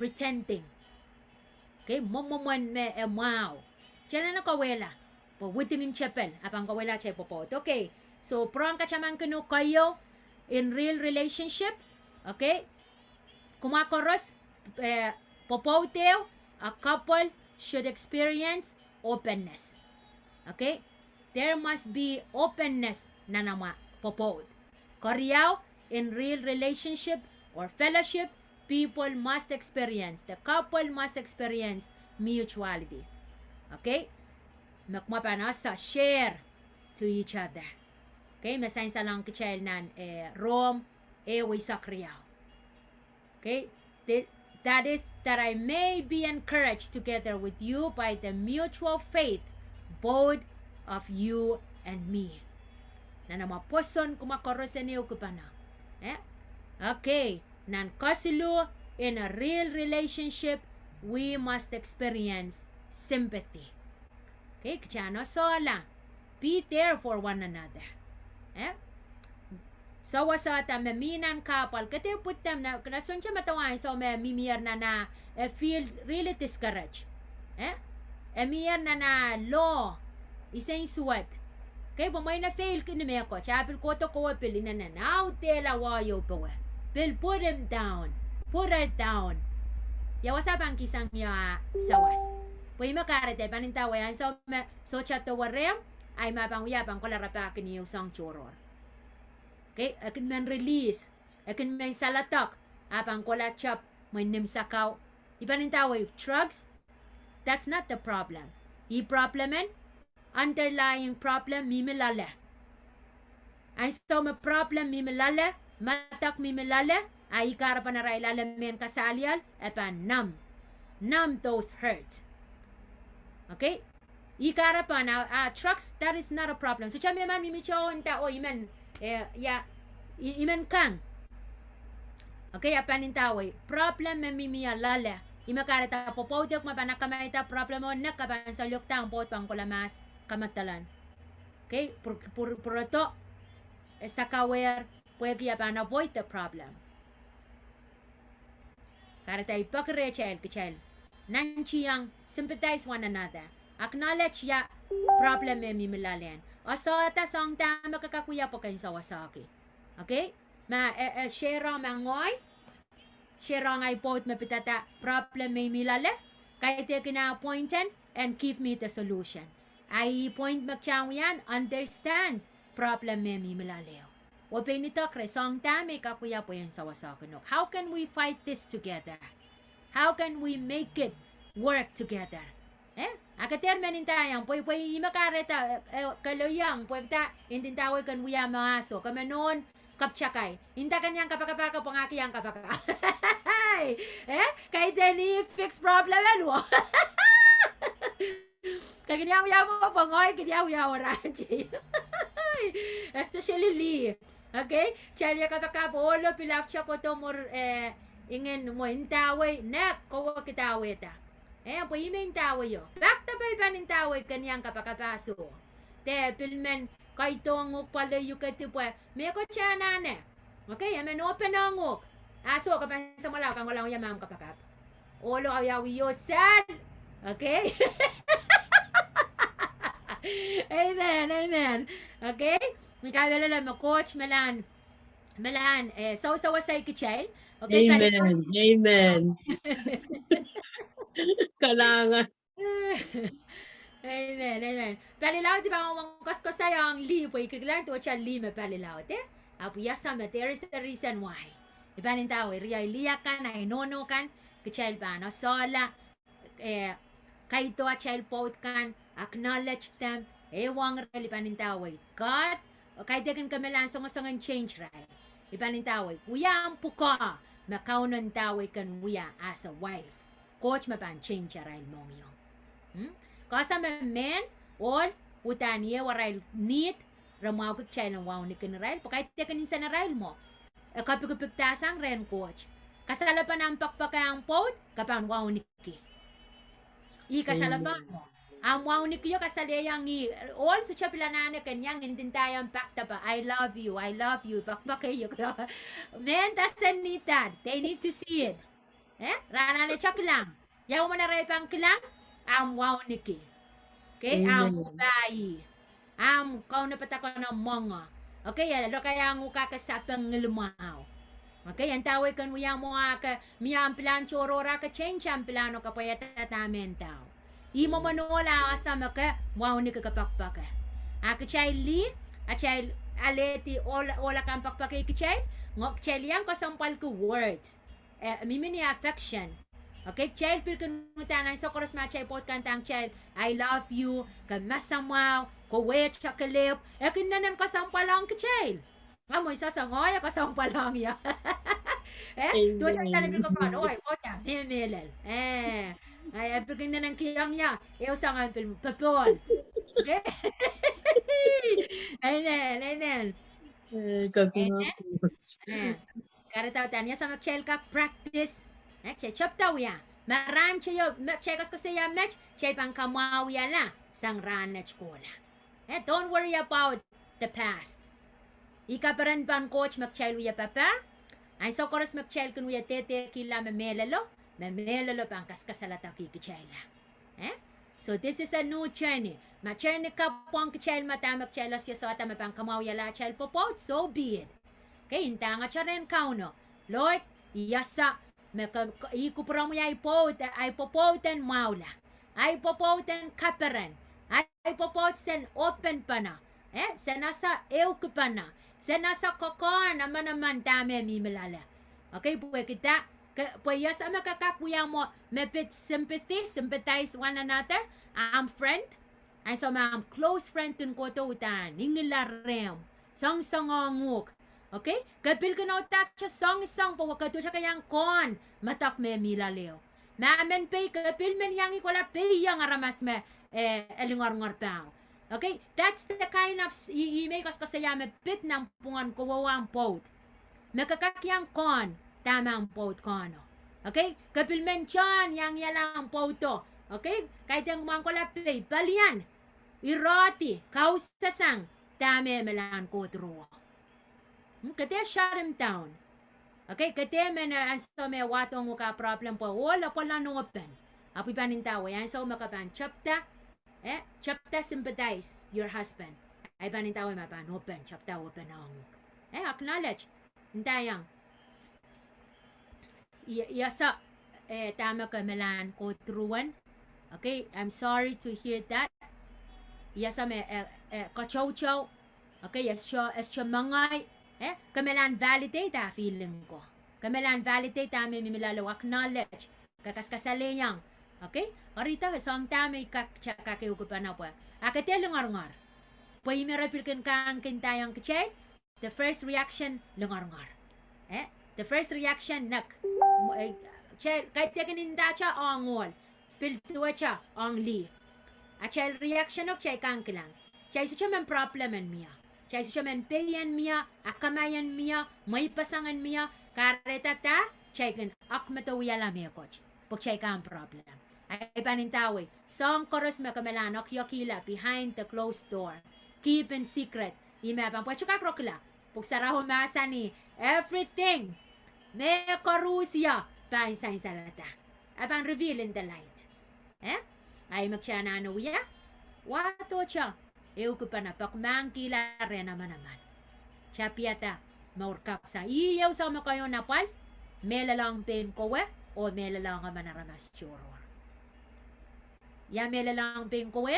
Pretending. Okay? Momoman me, wow. Siya na nakawela. Po, witingin chapel, apang kawela siya popod. Okay? So, prong kachamang kanu kayo, in real relationship, okay? Kumakoros, popoteo, a couple should experience openness. Okay? There must be openness na nama popot. Koryaw, in real relationship or fellowship, people must experience, the couple must experience mutuality. Okay? Makmapanasa, share to each other. Okay? Masayin sa lang kichel nan Rome, way sakriyaw. Okay? That is that I may be encouraged together with you by the mutual faith both of you and me. Na namaposon kumakoroseniyo ko pa na. Okay. Nan kasilu, in a real relationship, we must experience sympathy. Okay? Kachano sola. Be there for one another. So wasa ta meminan kapal kete putem na kanason siya matawan so me mimir na feel really discouraged. Emir na law isang suwat. Kay bumay na fail kini me ko. Chapel ko to ko pilin na now tela wayo pa. Bill put him down. Put her down. Yawasa bang kisang ya sawas. Pwede makarate panintawayan so chato warem ay mapanguyapang ko larapa kini yung sang choror. Okay, akin man release, akin man salatak, apang kola chop, may nimsakaw. Ipanintaway, drugs, that's not the problem. I-problemen, underlying problem, mimilala. Ay so may problem, mimilala, matak mimilala, ay ikara pa na railalamen kasalyal, epan numb those hurts. Okay? Ikara pa na, drugs, that is not a problem. So, siya man mimicho, iman, iman kang. Okay, apanintaway. Problem memimia lala. Imakarita popodok mapanakamayta problem mo nakapan sa luktang pot pang kulamas kamatalan. Okay, puro sa kawer pwede yapan avoid the problem. Karita ipakre kichel. Nanchiyang sympathize one another. Acknowledge ya problem memimilalen. O so, song tama kakakuya po kayo sa wasaki. Okay? Share mangoy. Share ngay pot mapitata problem may milale. Kaya tayo kina-appointed and give me the solution. Ay point magchang yan, understand problem may milale. O pinito kre song tama kakakuya po yan sa wasaki. No? How can we fight this together? How can we make it work together? Akatermenin tayang, poy imakareta, kaloyang, poy ta, hindi tawag kan wiya mga aso, kamanon, kapchakay, hinta kanyang kapakapaka, pangakiyang kapaka. Kay deni, fix problem, ano? Kaginaw ya mo pangoy, kaginaw ya orange. Especially Lee. Okay? Chaya ka ka polo pilap siya ko to mor ingen mo intaway nak ko kitaway ta. Po imeng taway yo. Bakta pa iban intaway kanyang kapakapaso. Te pilmen kay to ngok pala yu katipo. Me ko siya nane. Okay? Amen open ngok. Aso ka pa sa malaw kang wala yung mam kapakap. Olo ayawi yo sal. Okay? Amen, amen. Okay? Mikawala lang mo, coach, malan, so wasay kichay. Okay, Amen, amen. Kailangan. Amen, amen. Palilaw, di ba, ang kasko sa'yo ang li, po ikiglang to siya li, palilaw, te? Apo yasama, there is a reason why. Ibanin tao, riya iliyakan, na inono kan, kichay ba, no? Sola, kaito at child pot kan, acknowledge them, ewang ralipanin taway. God, kahit kan kami lang songosangan change right. Ipanin taway. Uya ang puka, makaunan taway kan uya as a wife. Coach mapan change right mong yung. Kasa men, all, utaniye waray need, ramaw kik chay ng wow ni kan rail. Kahit kan insa na rail mo. Kapikupiktasang ren coach. Kasala pa ng pakpakang pot, kapan wow ni ki. Kasalapan mo. Ang wow ni kiyo kasalayang all sa siya pilanane kanyang intintayang pakta pa. I love you. Pakpakayo ko. Men, doesn't need that. They need to see it. Rana na siya kilang. Yaw mo na rin pang kilang, ang wow ni ki. Okay? Ang bayi. Ang kau na patako ng mga. Okay? Lalo kaya ang ukakasapang lumaw. Okay, ang tawag kan uya mo ka miya ang plan chorora ka change ang plano ka payata tamen tao. Imo manola asama ka wow ni ka kapakpaka. Ka chay li, a chay aleti ola kan pakpaka ki chay, ngok chay liang ko sampal ko words. Mimini affection. Okay, chay pil kan mutanan so koros ma chay pot kan tang chay I love you, ka masamaw, ko wet chakalip, kinanan ka sampalang ki chay. Amoy sasangoy ako sa palang ya. Tuwa siya talipin ko pa, oy, kota, mehlel. Ay, pagkin na ng kiyang ya, sa nga film, papol. Okay? Amen. Karataw tanya sa magchel ka, practice. Chop taw ya. Maran siya, chekas ko siya match, siya pang kamaw ya la, sang ranach ko la. Don't worry about the past. Ikaparan pan coach magchaylo ya papa. Ay so koros magchayl kun ya tete kila mehlelo pang kaskasalata kikichayla. So this is a new journey. Ma-journey ka pang kichayl mata magchaylo siya so ata mapang kamaw yala chayl popot, so be it. Okay, hinta nga siya rin kauno. Lord, iyasa, ikupura mo ya ay popoten maula. Ay popoten kaparan. Ay popoten open pa na. Senasa euk pa na. Senasa kokon naman dami mimalala. Okay, buhay kita. Pwede sa makakakuya mo, mapit sympathize one another. I'm friend. Ay so I'm close friend tun ko to utan. Ningilarem. Song-songonguk. Okay? Kapil ka na utak siya song-song po. Wakato siya kayang kon. Matak me milaleo. Maamen pay kapil men yang ikola pay yang aramas me elingar-ngar pao. Okay, that's the kind of i-make us kasi bit ng pungan ko wawang pot. Makakakyang kon, tamang pot kono. Okay, kapilmen chan yang yalang poto. Okay, kahit yung mga kolapay, balian, iroti, kausasang, tame melan ko truo. Kate sharim town. Okay, kate men aso me watong ka problem po, wala pala no open. Api panintawa, yan so makapan chapta. Chapta sympathize your husband. Ay panintawa mapan open, chapta open ang. Acknowledge. Hintayang. Yasa, tama ka melan ko truan. Okay, I'm sorry to hear that. Yasa me, kachow-chow. Okay, escho mangay. Kamelan validate a feeling ko. Kamelan validate tami mimilalo acknowledge. Kakaskasaleyang. Okay? Arita song tami kakakayukupan na po. Akate lungar-ngar. Pwede merapilkan kang kintayang kachay. The first reaction, lungar-ngar. The first reaction, nak. Kahit tekaninda siya, ongol. Piltuwa siya, ong li. Achal reaction of chay kankilang. Chay sucha men problem en mia. Chay sucha men payan mia, akamayan mia, may pasangan mia, karetata, chay kan akmatawiyala mia coach. Pag chay kan problem. Ay panintawi. Song chorus me kamelan okyokila behind the closed door. Keep in secret. Imabang pwachukak rokla. Pag sarahon masani everything. Me korusya. Pain sa salata. Abang reveal in the light. Ay magsiya na ya. Wato siya. Ko pa na pakmangkila rin naman. Chapiata. Maurkap sa iyaw sa makayo napal. Melalang pen kowe. O melalang ka manaramas churor. Ya melalang pen kowe.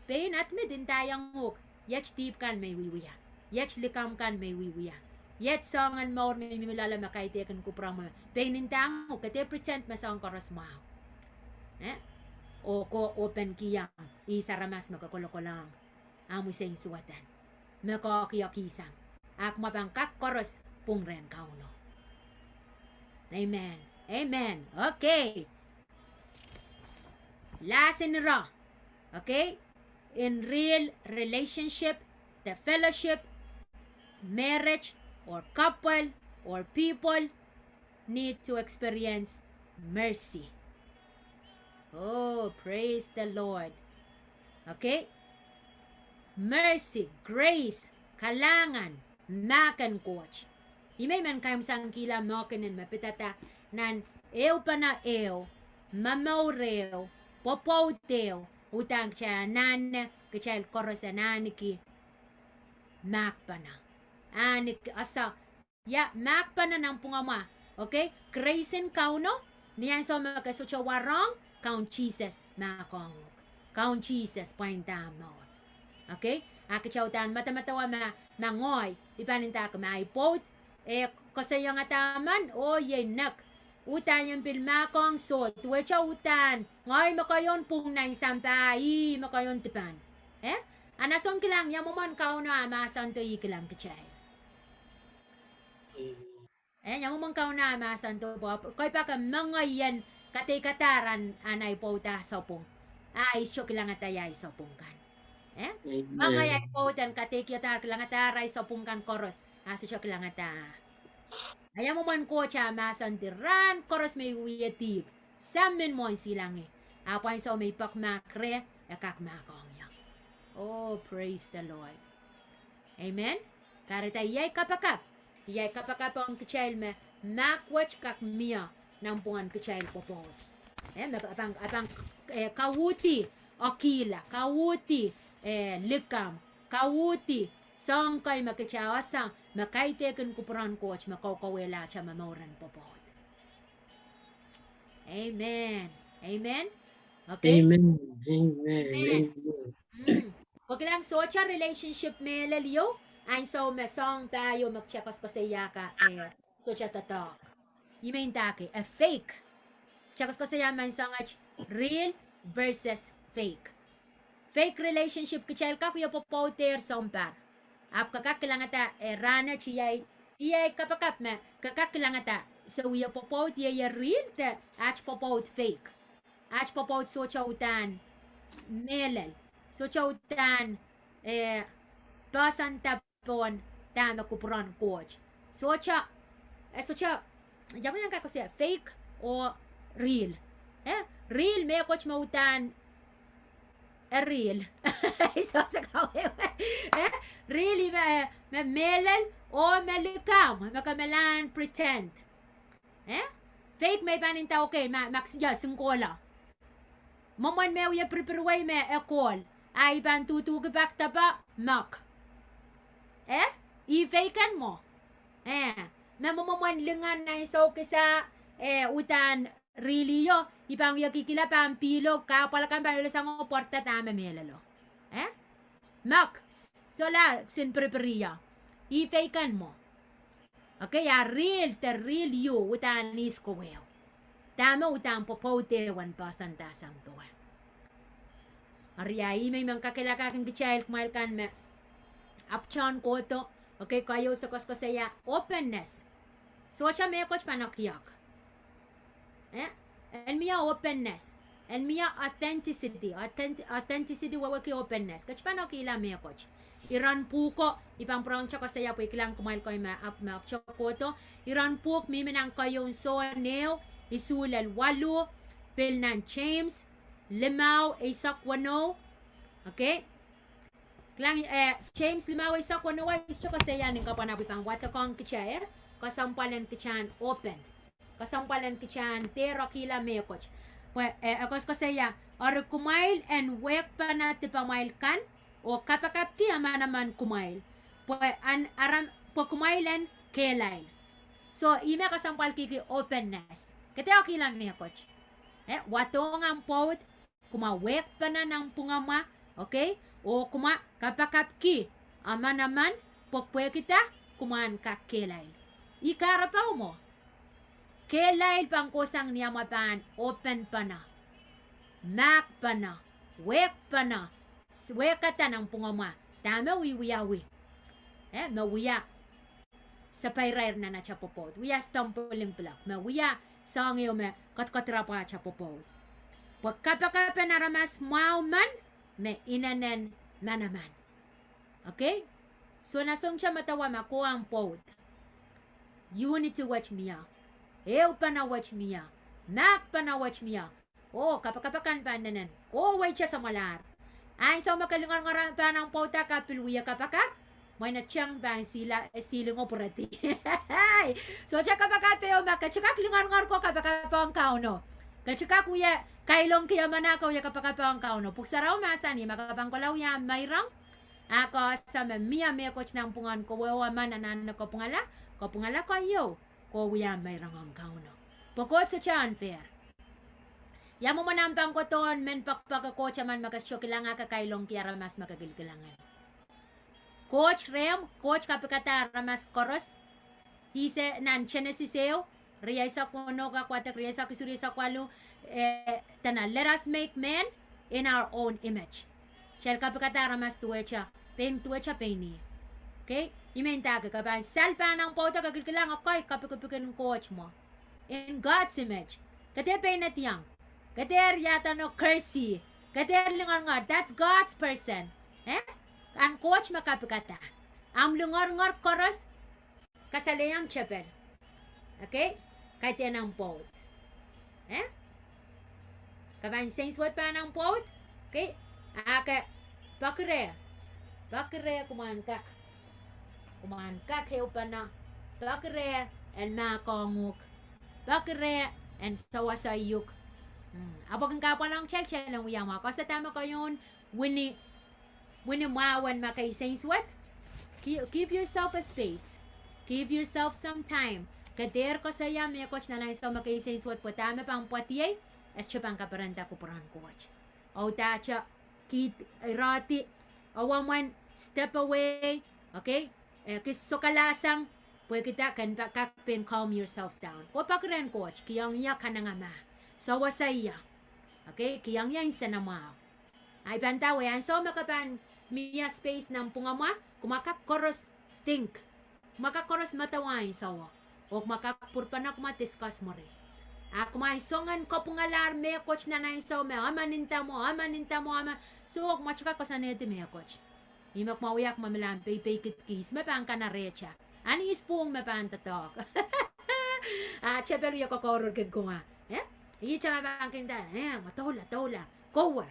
Pen at medin tayang muk. Yach tip kan may wiwiya. Yach likam kan may wiwiya. Yet songan maur may mimilala makaitekan ko pramo. Penintang mo, kate pretend masang koros mo. O ko open kiyang, isaramas makakolokolang. Amo sa suwatan. Makakiyakisang. Ak mapangkak koros pungren kauno. Amen. Amen. Okay. Last in raw. Okay? In real relationship, the fellowship, marriage, or couple, or people need to experience mercy. Oh, praise the Lord. Okay? Mercy, grace, kalangan, makan coach. Imay man kayong sangkila mokanin mapitata nan eo pa na eo, mamaureo, popoteo, utang siya nan, kachal korosananiki, makpana. Anik asa, ya, makpana ng pungama. Okay? Grayson kauno, niyan sa mga kasutsa warong, count Jesus, makongok. Count Jesus, pointamo. Okay? Akachautan, mata-matawa mangoy, ipaninta ka maipot, kasayang ataman, ye nak. Utan yung pilmakong so, tuwecha utan. Ngay makayon pung nang sampay, makayon tipan. Anason kilang, yamuman kauno amasan to ikilang kachay. Yamuman kauno amasan to po. Kaya pa ka mga yan, katikataran anay po ta sa pong. Ay, siyo kilang atayay sa pong kan. Mga yan po tan katikitar kilang ataray sa pong kan koros. Aso siyo kilang atay. Ayaw mo man ko siya masantiran, koros may uyatib. Samin mo silang Apoy sa may pakmakre, kakmakong yan. Oh, praise the Lord. Amen? Karita yay kapakap. Yay kapakap ang kachayl me, makwach kak miya ng pungan kachayl po. Apang kawuti, okila, kawuti, likam, kawuti, sang kay makachawasang, makaitekan kupuran coach, makawkawela siya mamauran po. Amen. Amen? Okay? Amen. Amen. Huwag lang social relationship mehlel ay so mesong tayo magchakos ko sa yaka social tatak. Yimain taki, a fake. Chakos ko sa yaman sangach real versus fake. Fake relationship kichel ka kuya popoter sompar. Ap kakakilangata rana chiyay iyay kapakap na kakakilangata so uya popot yaya real te ach popot fake. Ach popot so chautan mehlel. So chautan pasan tapon tama kupron coach. So cha jaman yang kako siya fake o real. Real may coach mautan real. So sa kawe. Really me mehlel o me likamw, makamelan pretend. Fake may paninta okay, maksija singkola. Maman me uya preparaway me ekol. Ay ban tutugi bakta pa mak. I-fakean mo. Na mamaman lengan na iso kisa utan really yo. Ipang yakikila pampilo ka palakan pa nila sang porta tama mehlelo. Mak, sola sin prepariya. I-fakean mo. Okay, real te real you utan nisko weo. Tama utang popote 1% tasang tuwa. Arya may mga kakilakakang kichayl kumail kan me. Apchan ko to. Okay, kayo sa koskosaya openness. So siya may coach panakyak. And miya openness. and mia authenticity wawaki openness. Kachpano kila me coach. Iran puko ipang prong chako saya po ikilang kumail ko ma chokoto. Iran puk miminang kayo so neo isulal walu pilnan James limaw isak wano. Okay? Klang James limaw isak wano wa ischako saya ning kapanapi pang watakong kichair kasampalan kichan open. Kasampalan kichan tero kila me coach. Pues akos ko saya or kumail and wek pa na tipamail kan o kapakap ki ama naman kumail. Pues aram po kumailan kelail. So ime kasampal kiki openness. Kete okay lang me coach. Watong ang pot kuma wek pa na ng pungama, okay? O kuma kapakap ki ama naman pokpwe kita kuman ka kelail. Ikarapaw mo. Kelail pang kusang niya mapan open pa na. Mak pa na. Wek pa na. Wekata ng pungama. Tama wiwiyawi. Mawiya. Sa payrair na chapopod. Wiya stumbling block. Mawiya sangyo me katkatrapa chapopod. Pagkapakapa na ramas man, me inanen manaman. Okay? So nasong siya matawa makuha ang pod. You need to watch me out. Eu pa na watch me out. Nak pa na watch me out. Oh, kapakapakan pa nanan. Oh, wait siya sa malar. Ay, so makalingar-ngar pa ng pauta kapilwiya kapakap. May na tiyang ba siling operati. So, siya kapakap yung makachikak lingar-ngar ko kapakapang kauno. Kachikak uya, kailong kaya manakaw ya kapakapang kauno. Puksaraw masani, makapang kolaw ya mayrang. Ako sa miya coach ng pungan ko, wawa man nanan ko pungala ko yo. Ko uya mayrang ang kauno. Pukot sa siya unfair. Yamu manampang ko ton, men pakpakakocha man makasyo kilanga kakailong kiyara mas makagilkilangan. Coach Rem, coach kapikata ramas koros, hise nan chenesiseo, riyaisa kono kakwata, riyaisa kisurisa kwalu, tana, let us make men in our own image. Chel kapikata ramas tuwecha peni. Okay? Imentaga ka ba, salpa ng pauta kagilkilangan koy kapikupikin coach mo. In God's image. Katepe na tiyang. Kader yata no cursi. Kader lungar-ngar. That's God's person. Ang coach makapikata. Ang lungar-ngar koros kasalayang chapel. Okay? Kaya ng pod. Kaban saints what pa ng pod? Okay? Bakre kumahan kak. Kumahan kak heo pa na. Bakre and makonguk. Bakre and sawasayuk. Abang ka pa lang check lang uyang mo. Kasi tama ko yun, when mawan makay saints what? Give yourself a space. Give yourself some time. Kader ko saya may coach na nais ka makay saints what po tama pang patiyay, es chupang kaparanta ko parang coach. O tacha, kit, rati, awaman, step away, okay? Kisukalasang, pwede kita kan kakpin calm yourself down. O pakren coach, kiyang iya ka na nga ma. Sawasaya. Okay? Kiyang yan sa nama. Ay pantawa yan. So, makapan miya space ng pungama, kumakakoros think. Kumakakoros matawain sawa. O kumakapurpa na kumatiskas mo rin. Kumaisongan ko pungalar, may coach na na isaw, may amaninta mo. So, kumachaka ko sa neti may coach. Imak mawiyak mamilang pay-kit kis. May pang kanarecha. Ani ispong may pang tatok. Chapelo yung kakororgan ko nga. Icha bang kinda, matola, kowa.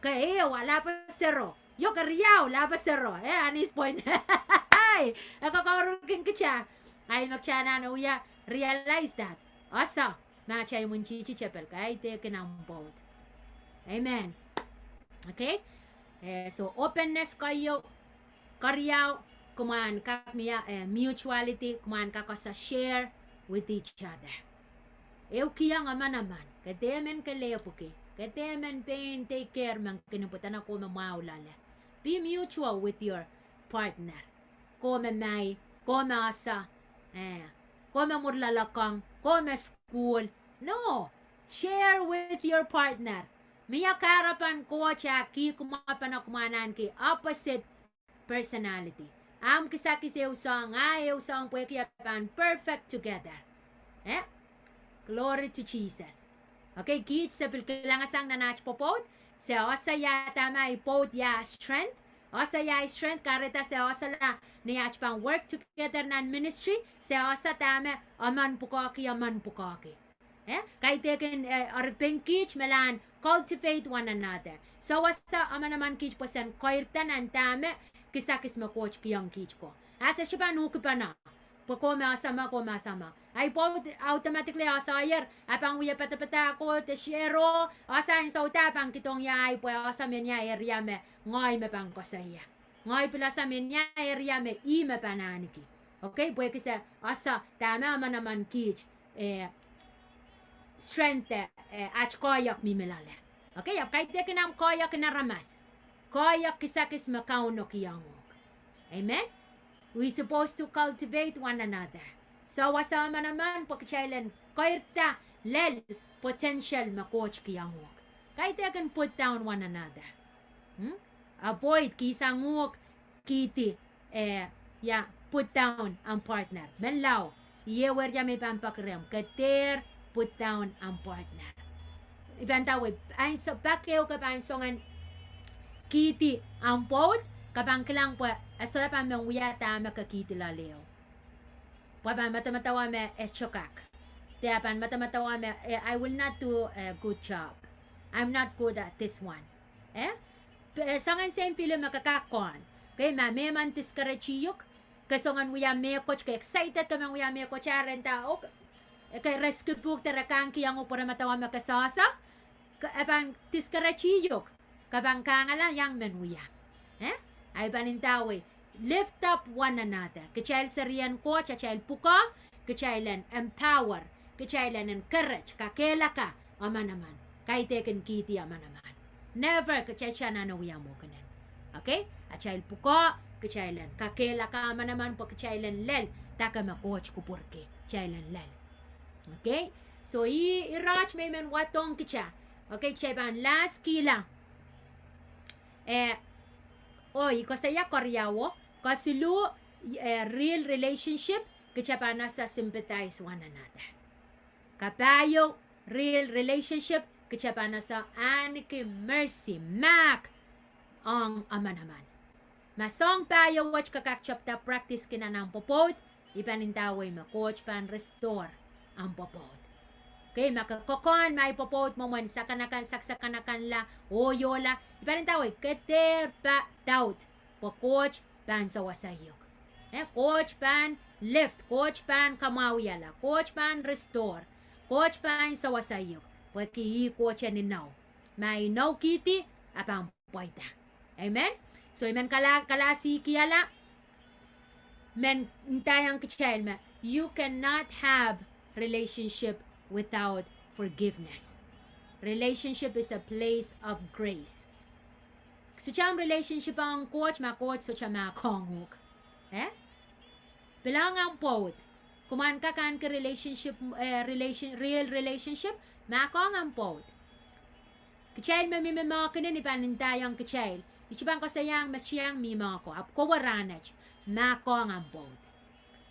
Kaya wala pa sero. Yo kariyaw, la pa sero. Anis point. Ay, akakarugin ka siya. Ay magsiya na uya, realize that. Asa, machay mun chichi chapel kay te kinambod. Amen. Okay? So openness kayo, kariyaw, kuman ka mutuality, kuman ka sa share with each other. Eu kiyang ama naman. Katemen kalepuki. Katemen pain take care man kinuputan ako mamaulala. Be mutual with your partner. Kome may, kome asa, kome murlalakang, kome school. No. Share with your partner. Miya karapan ko siya ki kumapan na kumanan ki opposite personality. Am kisaki sa usang pwede kiyapan perfect together. Glory to Jesus. Okay, kich sa pilkilangasang nanach popot. Se osa ya tama ipot ya strength. Osa ya strength karita se osa la niyach pang work together nan ministry. Se osa tama aman pukaki. Kay teken arpeng kich melan cultivate one another. So osa aman naman kich posen koirtan an tama kisakis makoch kiyang kich ko. Asa siya pa nukipana. Pokome asama ko masama. Ay po automatically asayer apang uya patapata ko te shero asa in sauta pang kitong ya ay po asa menya area me ngoy me pang kosaya. Ngoy pila sa menya area me I me pananiki. Okay, po kisa asa tama man naman kich strength ach koyak mi melale. Okay, ap kay te kinam koyak na ramas. Koyak kisakis makauno kiyangok. Amen. We supposed to cultivate one another. So wasama naman pagkachailan kairta lel potential makoch kiyangok. Kaya they can put down one another. Avoid kisangok kiti put down ang partner. Menlaw yewer ya may pampakrem kater put down ang partner. Ibang tawid ay so bakeo ka pansongan kiti ang pot kapang kilang po asara pa mong wiyata makakiti laleo. Papan matamatawa me chokak. Tiapan matamatawa me I will not do a good job. I'm not good at this one. Sangan same pila makakakon. Kay me man tiskarachiyok. Kasongan wiya me coach kay excited ka man wiya me coach arenta ok. Kay rescue book terakan kiyang upora matawa makasasa. Kapang tiskarachiyok. Kapang kangala yang men wiya. Ay panintawi. Lift up one another. Kachayal sarian ko, kachayal puka, kachaylan empower, kachaylan encourage, kakela ka, ama naman. Kahit teken kiti ama naman. Never kachay siya nanawiya mo kanan. Okay? Kachayal puka, kachaylan kakela ka ama naman po kachaylan lel, taka makoch ko porke, kachaylan lel. Okay? So, i-rach may men watong kicha. Okay, kachayban last kila. Kasaya koryawo, kasulu real relationship, kachapana sa sympathize one another. Kapayo, real relationship, kachapana sa aniki mercy, mak, ang amanaman. Masong payo watch kakak chapter practice kina ng popot, ipanintaway makoch pan restore ang popot. Okay, makakokon, may popot mo man sa saksakan la, oyola, ipanintaway, keter pa doubt, po coach pan sa wasayok. Coach pan lift, coach pan kamawiyala, coach pan restore, coach pan sa wasayok. Pwede coach ni now. May now kiti, apang poita. Amen? So, iman kalasi kiyala, men intayang kichel, you cannot have relationship without forgiveness. Relationship is a place of grace. So, cham relationship ang coach, ma-coach, so cham ma-kongok. Bilang ang pot, kuman ka kan ka relationship, real relationship, ma-kong ang pot. Kichail mamimimakanin, ipanintayang kichail. Ichibang ko sayang, masyang mimako. Apko waranach, ma-kong ang pot.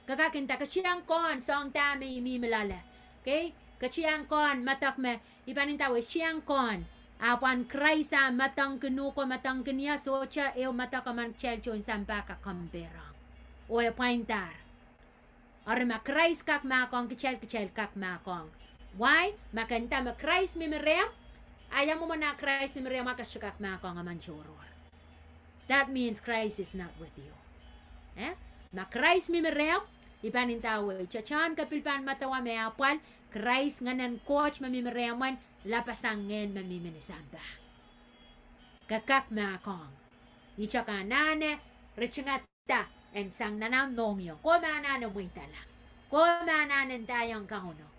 Kakakinta, kasyang kon, song tami imimilala. Okay? Kasyang kon, matak me, ipanintawa, siyang kon, apan kraysa, matang kinuko, matang kiniya, so cha, matak man chelcho, sampa ka kamperang. O paintar. Or makrays kak makong, kichel kak makong. Why? Makanta makrays mimirem, ayaw mo man na krays mimirem, makasyakak makong aman choror. That means Christ is not with you. Makrays mimirem, ipanintawa, chachan kapilpan matawa may apal, Christ nganan coach mamimireman lapasangin mamiminisamba. Kakak makong. Ichaka nane richingata en sang nanam nongyo. Ko manana muitala. Ko mananan tayong kauno.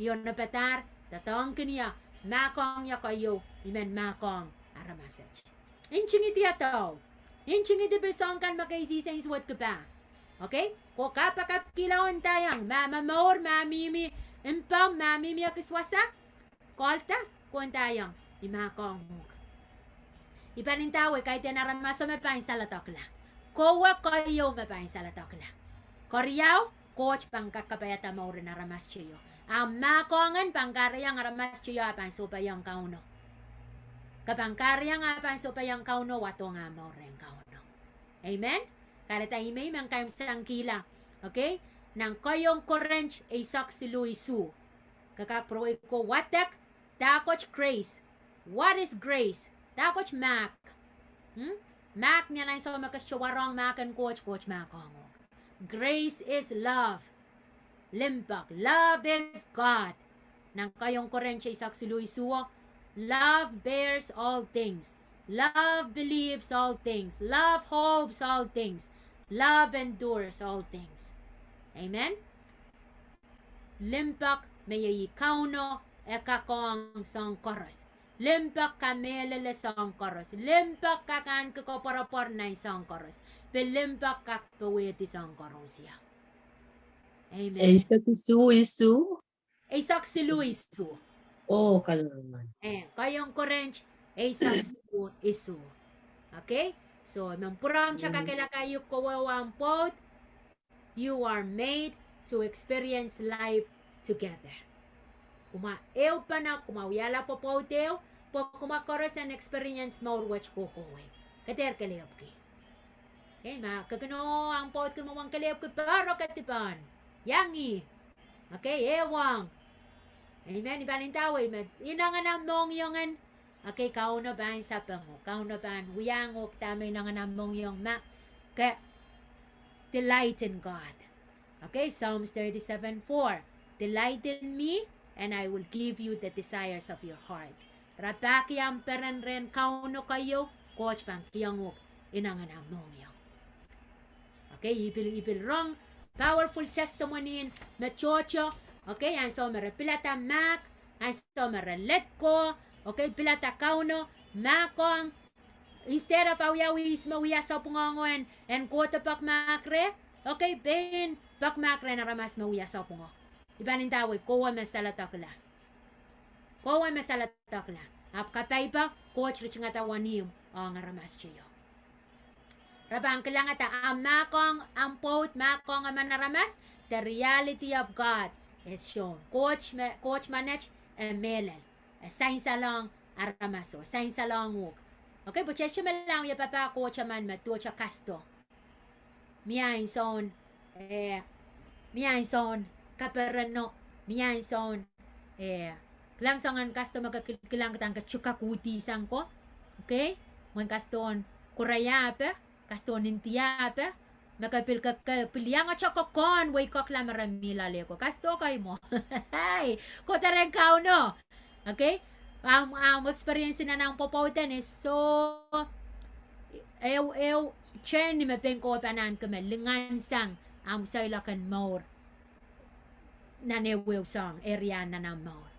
Iyon na patar tatong kiniya makong ya kayo imen makong aramasach. Inchingiti ato. Inchingiti bersong kan makaisisa iswat ka pa. Okay? Ko kapakap kilawan tayang mamamor mamimi Impam mami miya kiswasa, kolta, kuantayang, imakong muk. Ipanintawe, kahit naramasa mapain sa latokla. Kowa kayo mapain sa latokla. Koryaw, coach pangkakapayata mo rin naramas chiyo. Ang makongan pangkaryang aramas chiyo apan supayang kauno. Kapangkaryang apan supayang kauno wato nga mo rin kauno. Amen? Karita imay mang kayong sangkila. Okay? Nang kayong korench ay saksilu isu. Kakapro ko watak takoch grace. What is grace? Takoch mak. Mak niya lang sa makasyawarang makan coach makongo. Grace is love. Limpak. Love is God. Nang kayong korench ay saksilu isu. Love bears all things. Love believes all things. Love hopes all things. Love endures all things. Amen? Limpak mayayikauno ekakong sang koros. Limpak ka mehlel sang koros. Limpak ka kan kakoparapor na sang koros. Pelimpak ka paweti sang korosya. Amen. Isak isu. Isak si Luisu. Oh, kalaman. Kayong korench, isak si isu. Okay? So, mampurang tsaka kila kayo kawawang pot, you are made to experience life together. Kumaew pa na, kumawiyala po po tew, po kumakoros and experience more watch ko kowe. Kater kaliyop ki. Okay, kagano ang pot kumawang kaliyop ki, pero katipan. Yangi. Okay, ewang. Amen, ibalintaway, inangan ang mong yungan. Okay, kauno ba ang sapang mo? Kauno ba ang wiyangok tamay nangan ang mong yung delight in God. Okay, Psalms 37:4. Delight in me, and I will give you the desires of your heart. Rapaki ang peran ren kauno kayo, coach pang kiyangok, inangan ang mong yung. Okay, ipil wrong, powerful testimony in machocho. Okay, and so marapilata mak, and so maralet ko. Okay, pilata kauno, makong, instead of awiyawis mawiya sa pungongon, and kota pak makre, okay, ben, pak makre na ramas mawiya sa pungo. Ibanin tawag, kowa masalatakla. Kowa masalatakla. Ap katay pa, coach rich nga tawanim, ang ramas chiyo. Rabang kalangata, ang makong, ang pot, makong ang manaramas, the reality of God is shown. Coach manage, mehlel. Sain salong aramaso, sain salong uk. Okay, but siya malang ya papa ko man matu cha kasto. Miyain son kaperano, miyain son langsangan kasto magkilang katang kachukakuti sang ko. Okay? Mon kaston kurayapa, kaston intiapa, makapil ka piliyang at chakokon, way ko klamaramila leko. Kasto kay mo. Hay, ko tareng kao no. Okay? Ang experience na ng popautan is so chen ni mapengko panan kame lingan sang ang saylakan more na newew sang area na ng more.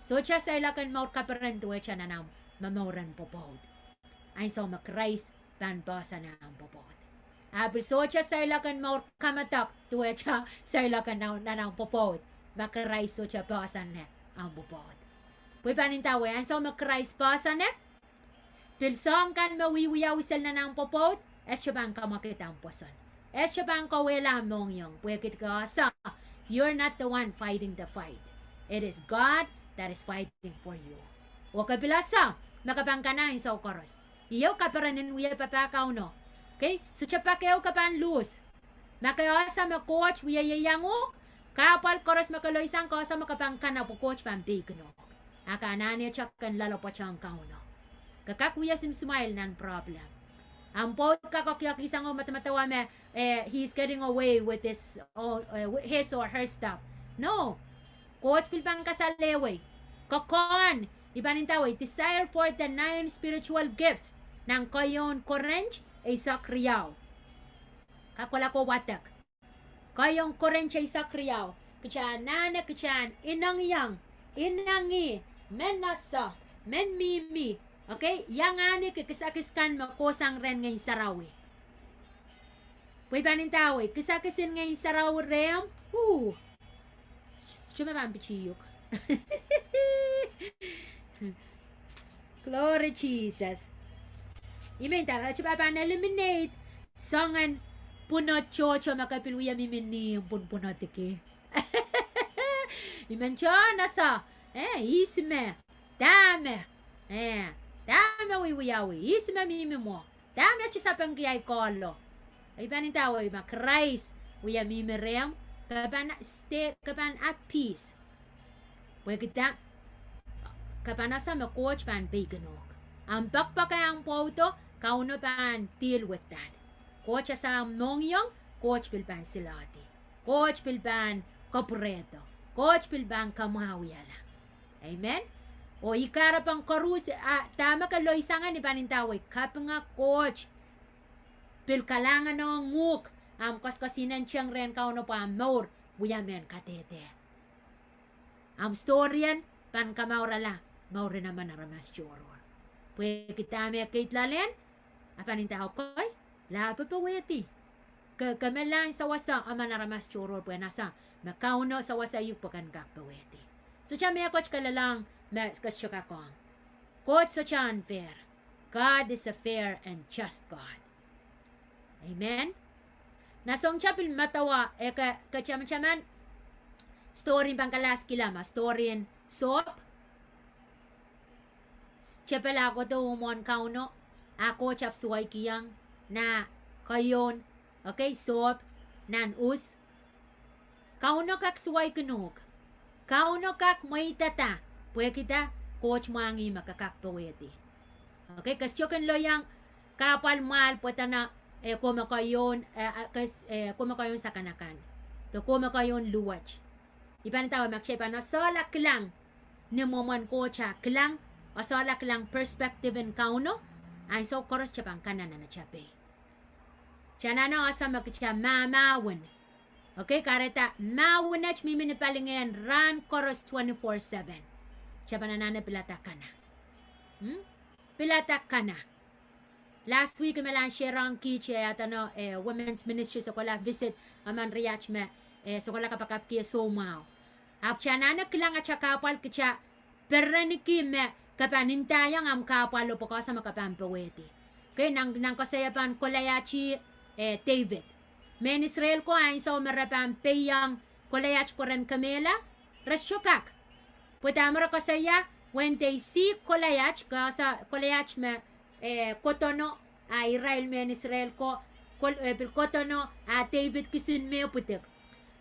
So siya saylakan more kaparan tuwe siya na ng mamoran popaut. Ay so makrais pan basa na ang popaut. So siya saylakan more kamatak tuwe siya saylakan na ng popaut. Makrais so siya basa na ang popaut. Pwede pa nintawe, ang so makrais pa sa ne? Pilsong kan mawiwiyawisal na ng popot, es siya bang kamakita ang poson. Es siya bang kawela mong yung, pwede ka sa, you're not the one fighting the fight. It is God that is fighting for you. O kabilasa, makapangkanain sa okoros. Iyaw kaparanin wiya papakaw no. Okay? So siya pakiyaw kapan lose. Makayaw sa coach wiya yayango, kapal koros makaloy sang ko sa makapangkana po coach pambig no. Akananya chakan lalo pa siyang kauno. Kakakuya smile nan problem. Ang pot kakakyak isang matamatawa me, he's getting away with his or her stuff. No. Coach pilpang kasalewe. Kokon, ibanin taway, desire for the 9 spiritual gifts ng kayon korench ay sakriyaw. Kakula ko watak. Kayong korench ay sakriyaw. Kachan nana kachan inang inangi menasa men mimi. Okay? Yang ani kisakiskan mo kosang ren ngayon sarawi. Pwede ba nintawi? Kisakisin ngayon sarawi rem? Chuma ba ang pichiyok? Glory Jesus. Imen ta, chuma ba na eliminate songan punot chocho makapilwiya mimini punotiki. Imenchona sa isme dame dame wiwiyawi isme mimimo dame chisapang kiyay kolo. Iban tawo iba Christ wiya mimirem kapan at peace. Pwede kita kapan asa coach pan biganog. Ang bakbakay ang photo kauno pan deal with that. Coach asa mongyong coach pilpan silati. Coach pilpan kopureto. Coach pilpan kamawiyala. Amen. O ikara pang karus tama ka loisangan ni panintaway kapanga coach pilkalangan ng nguk kaskasinan siyang ren kauno pa more buyamen katete. Storyan pan kamaurala maure naman naramas choror. Pwede kita may kaitlalen apanintaw koy lapo pa weti. Kamelan sa wasa aman naramas choror pwede nasa makauno sa wasa yuk pakan kakpaweti. So siya may coach kalalang kasyo kakong. Coach so siya unfair. God is a fair and just God. Amen? Nasong siya matawa kacyaman story pangkalas kilama story in soap. Siya pala ako to umon kauno. Ako chap suway kiyang na kayon. Okay, soap nan us. Kauno kak suway kunok. Kauno kak may tata. Pwede kita, coach mangi makakakpaweti. Okay, kasyo kan lo yang kapal mal pwede na kumakayon sa kanakan. To kumakayon luwach. Ipan tawa magsyepa na solak lang ni momon coacha klang o solak lang perspective in kauno ay so koros siya pang kanan na chape. Siya na asa magkita mamawin. Okay, kareta, mawinach miminipalingayan, run chorus 24/7. Siya pa nanana pilata ka na. Pilata ka na. Last week, melan share ang kiche at women's ministry sa kola visit aman riach me sa kola kapakap kiya somaw. Ap siya nanak lang at siya kapal kiya peraniki me kapanintayang am kapal o po sa makapampaweti. Okay, nang kasayapan kolayachi David. Men Israel ko ay so marapang peyang kolayach poran kamela rasyokak. Putamara ko saya when they see kolayach kasa kolayach me kotono Israel men Israel ko kotono David kisin me putik.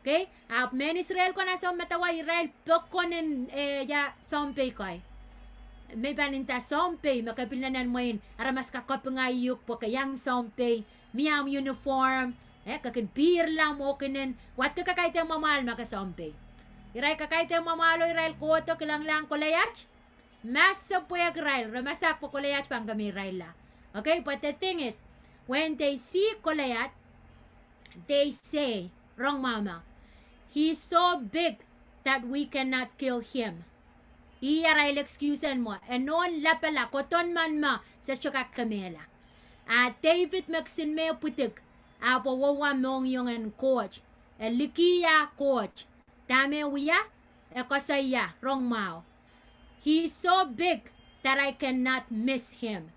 Okay? Men Israel ko na so matawa Israel pokonen ya sompay koy. May paninta sompay makapilnanan mo yun aramas kakapangayuk po kayang sompay miyam uniform kakin beer lang mo kinin wat ka kakayte mamal makasampe. Iray kakayte mamalo iray koto kilang lang kolayach. Masa puyak iray ramasak po kolayach pang kami iray la. Okay, but the thing is when they see kolayach they say wrong mama he's so big that we cannot kill him. Iyaray excusean mo enon lapala koton man ma sa syokak kamela. David Maxin me putik apo wawa mong yung coach. Likiya coach. Dame wiya, kasaya, wrong mao. He's so big that I cannot miss him.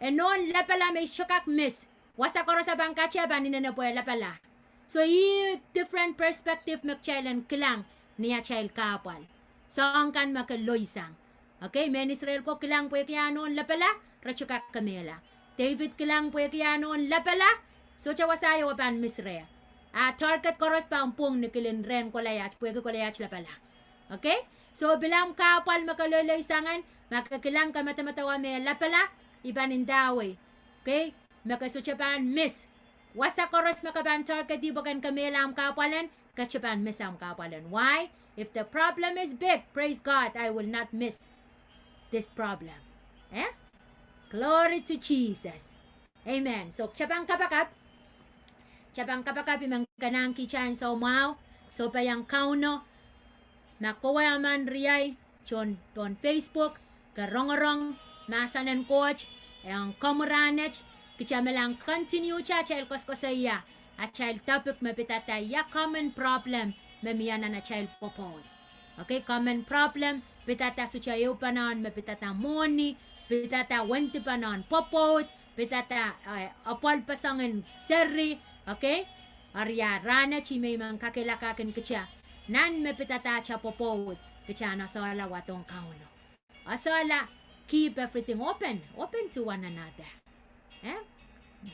Non lapala may syokak miss. Wasa koro sa bangkatya ba na po lapala. So different perspective magchailan kilang niya chail kapal. So ang kan makaloysang. Okay, men Israel po kilang po yanon lapala, rasyokak kamela. David kilang po yanon lapala, so chawasayo wapan misre. Target koros pa ang pong nikilin ren kolayach, pwede kolayach la pala. Okay? So bilang kapal makaloy sangan, makakilang ka matamatawa may la pala, ibanindawi. Okay? Makasutsapan miss. Wasa koros makaban target di bagan kamela ang kapalan, kasyapan miss ang kapalan. Why? If the problem is big, praise God, I will not miss this problem. Glory to Jesus. Amen. So, Chabang kapakap imang kanang kichan sa umaw. So, payang kauno. Nakuha man riyay. Chon Facebook. Karong-rong. Masanan coach. Ang kamuranech. Kichamelang continue cha. Chayl koskosaya. At chayl topic mapitata. Ya common problem. Mamiyana na chayl popon. Okay, common problem. Pitata su chayo panon. Mapitata money. Pitata wenti panon. Popot. pitata apal pasangan seri, okay? Arya rana chi may mang kakilakakin kacha. Nan me pitata cha Pwopwoud kacha na sala watong kauno. Asala keep everything open to one another.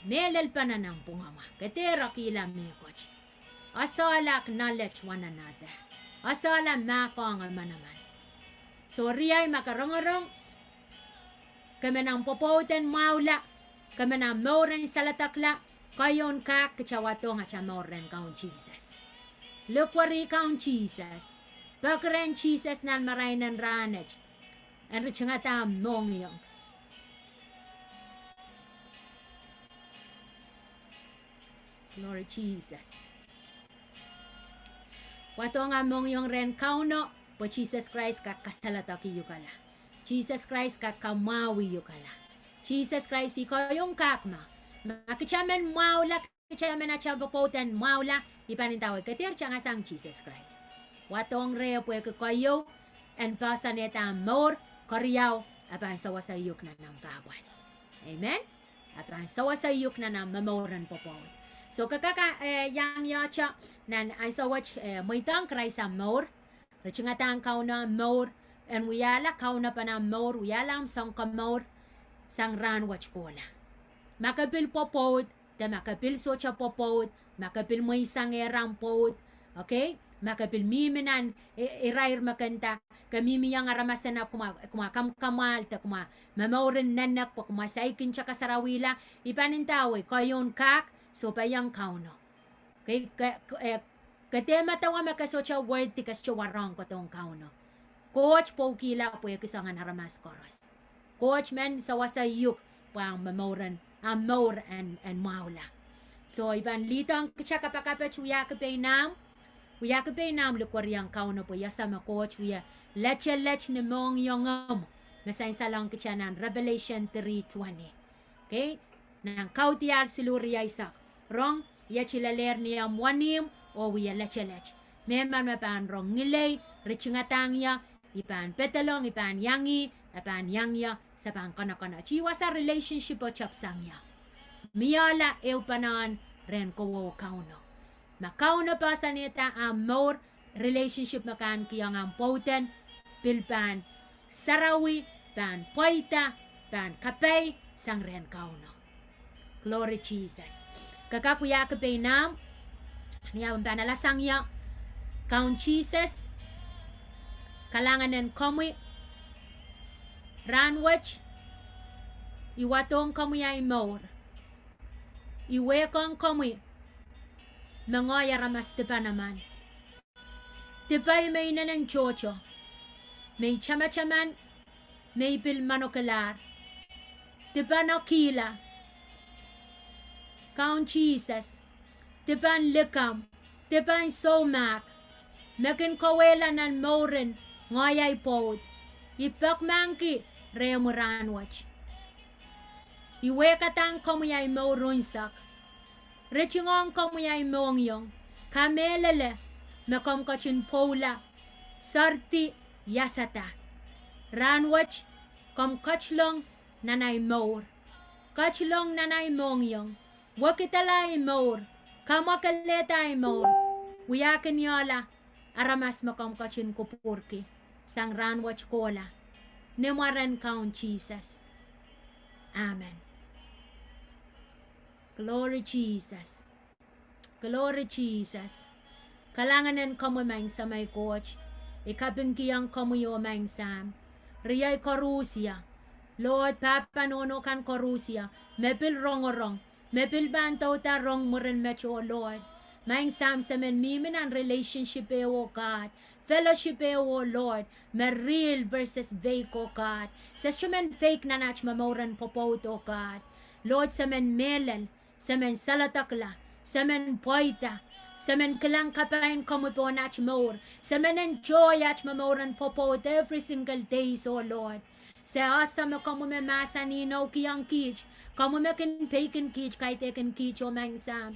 Mehlel pa na ng pungama. Katera kila mi coach. Asala acknowledge one another. Asala makong manaman. So riyay makarongorong. Kami ng Pwopwouden maula. Kami ng mauren salatakla. Kayon ka kachawatong at mauren kaun Jesus. Lukwari kaun Jesus. Bakren Jesus nan marainan ranech. And richangata mong yung. Lord Jesus. Wato nga mong yung ren kauno. Po Jesus Christ kakasalataki yukala. Jesus Christ kakamawi yukala. Jesus Christ ikaw yung kakma. Makichaman maula. Kichaman at Pwopwouden maula. Ipanintawag katir siya nga sang Jesus Christ. Watong reo po kayo. And pasaneta more. Koryaw. Apan sawasayuk na ng kawan. Amen? Apan sawasayuk na ng mamoran Pwopwoud. So kakaka yang yacha nan ay sawach moitang Christ am more. Rechingatang kauna more. And wiyala kauna pa na more. Wiyala ang sang kamore. Sang ran wach kola. Makapil Pwopwoud. Da makapil socha Pwopwoud. Makapil mo isang erang Pwopwoud. Okay? Makapil miminan irair makanta. Kamimi yang aramasan na kumakamkamal. Ta mamaurin nanak po kumasaikin siya kasarawila. Ipanintaway kayon kak. So payang kauno. Okay? Katema tawa makasocha word tikas siya warang ko tong kauno. Coach po kila po yung kisangan haramas koros. Coach men sa wasayuk pang mamauran, maur and maula. So iban litang siya kapakapet uyakapay nam lukwariang kauno po yasama coach uya lech ni mong yongom. Masayin salang kitsa ng Revelation 3:20. Okay? Nang kautiyar siluri isak. Rong yachilaler niya mwanim o uya lech. Memang mapan rong ngilay, richingatangya, ipan petalong, ipan yangi, ipan yangya, sa pang kana-kana. Chiwa sa relationship o chapsangya. Miyala eupanan ren kowo kauno. Makauno pa sa nita ang more relationship makan kiyang ang Pwopwouden, pilpan, sarawi, pan poita, pan kapay, sang ren kauno. Glory Jesus. Kakakuya kapay nam, niyawang panalasang ya, kaun Jesus, kalanganan komi, ranwach, iwatong komi ay more, iwekong komi, mga yaramas tipa naman. Tipay may nanang chocho, may chama-chaman, may pilmanokalar, tipa no kila, kaun Jesus, tipa likamw, tipa somak, makin kawela nan morin, ngayay Pwopwoud, ipakmangki, remuranwach. Iwekatang komuyay morunsak, rechingong komuyay mongyong, kamelele, makomkachin pola, sarti yasata, ranwach, komkachlong nanay mor, kachlong nanay mongyong, wakitalay mor, kamakaletai mor, wiyakin yola, aramas makomkachin kupurki, sang ranwach kola, nemaran kaun Jesus. Amen. Glory Jesus. Glory Jesus. Kalanganan kamu maing sa may coach. Ikabingkiyang kamu yo maing sam. Riyay korusia. Lord, papanono kan korusia. Mepil rongorong. Mepil bantaw ta rong muren mecho, Lord. Maing sam sa men mimin ang relationship e o God. Fellowship e o Lord. Me real versus fake o God. Sa men fake na nach mamoran Pwopwoud o God. Lord, sa men mehlel. Sa men salatakla, sa men poita, sa men kilang kapain komu po nach more, sa men enjoy ach mamoran Pwopwoud every single day, so Lord. Sa asa mo komu me masa nino kiyang kich, komu me kin pekin kich, kahit ekin kich o mangsam.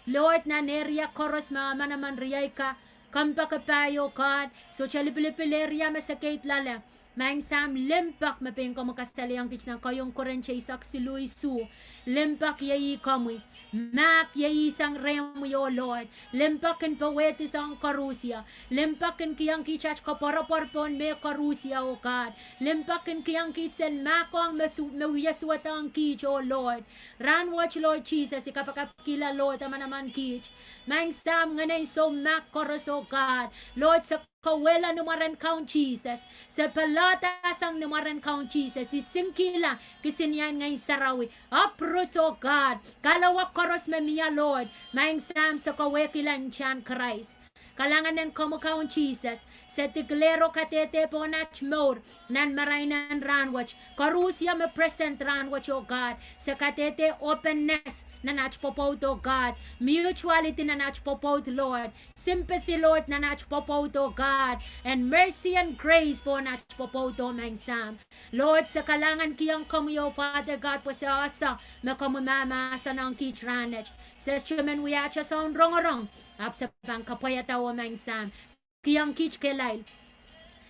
Lord, na neria koros mama naman riyay ka, kampa kapayo God, so chalipilipileria masakit lala. Maing sam limpak mapeng ko makasaliang kich ng kayong korenche isak si Luisu. Limpak yai kamui. Mak yai isang remo yo Lord. Limpakin pawet isang karusia. Limpakin kiyang kichach kaparaparpon me karusia o God. Limpakin kiyang kitsen makong mewiyaswatang kich o Lord. Ran watch Lord Jesus ikapakapkila Lord naman kich. Maing sam nganay so mak koros o God. Lord sa kawela numaran count Jesus. Sa palata sang numaran count Jesus. Isingkila kisinyan ngay sarawi. Uproot o God. Kalawak koros memiya Lord. Maing sam sa kawekilan chan Christ. Kalanganan komo count Jesus. Sa tiglero katete po nach more. Nan marainan ranwatch. Karusia me present ranwatch o God. Sa katete openness. Nanach popot, oh God. Mutuality nanach popot, Lord. Sympathy, Lord, nanach popot, oh God. And mercy and grace po nanach popot, oh my Sam. Lord, sa kalangan kiyang kumuyo, Father God, po sa asa, makamumama sa nang kitranach. Sa strumen wiyacha sa onrong-orong. Ap sa pangkapayata, oh my Sam. Kiyang kich kelay.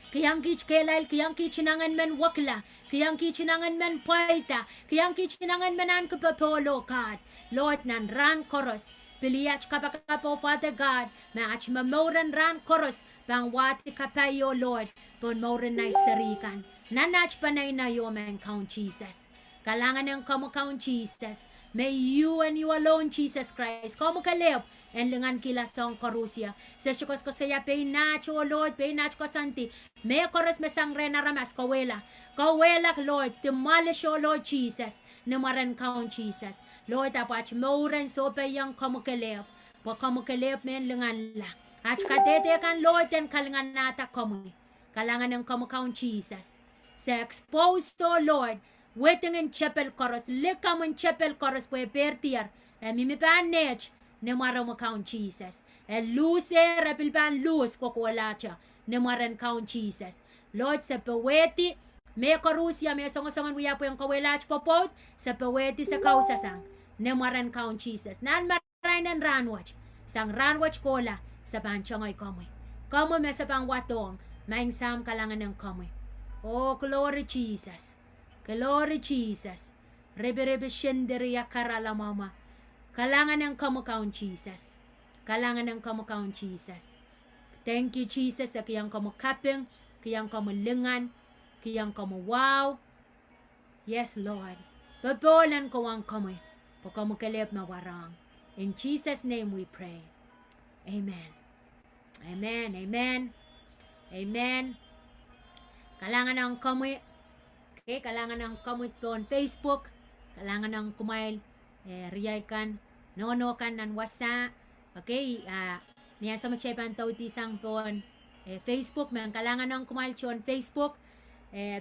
Kiyang kichinangan men wakla, kiyang kichinangan men paita, kiyang kichinangan men an kapapolo God. Lord nan ran koros, piliach kapakapo Father God, maach mamoran ran koros, bang wati kapayo Lord, pon moran night sarikan. Nanach panay na yo man count Jesus. Kalangan ng kamu count Jesus. May you and you alone, Jesus Christ, kamu kalip, and lengan kila song karusia. Sa syukos ko saya pinach, O Lord, pinach ko santi. May koros mesang rena ramas, kawela. Kawela, Lord, demolish, O Lord Jesus. Namaran count Jesus. Lord, apach mauran sopa yang kamu kalip. Po kamu kalip men lengan la. Ach katete kan Lord, and kalangan nata kamu. Kalangan ng kamu count Jesus. Sa exposed, O Lord, waiting in chapel chorus, likamw in chapel chorus po pertiar, mimipan nech, nemara mo count Jesus. Lose, repilpan lose, kukuwalacha, nemaran count Jesus. Lord, sa paweti, may karusia, may songosangan wiya po yung kawelach popot, sa paweti sa kausasang, nemaran count Jesus. Nan maray ng ranwatch, sang ranwatch kola, sa panchangoy kamoy. Kamoy may sa pangwatong, maing sam kalangan ng kamoy. Oh, glory Jesus. Glory Jesus. Rebe shenderia karala mama. Kalangan ng kamukaon Jesus. Kalangan ng kamukaon Jesus. Thank you Jesus sa kiyang kamukaping, kiyang kamulingan, kiyang kamuwaw. Yes Lord. Pabolan ko ang kamoy. Pagkamukalip na warang. In Jesus' name we pray. Amen. Amen. Amen. Amen. Kalangan ng kamoy. Okay, kalangan ng kamut po on Facebook, kalangan ng kumail, riyay kan, nono kan nan wasa, okay, niya sa magsyaipan tao tisang po on Facebook, man kalangan ng kumail po on Facebook,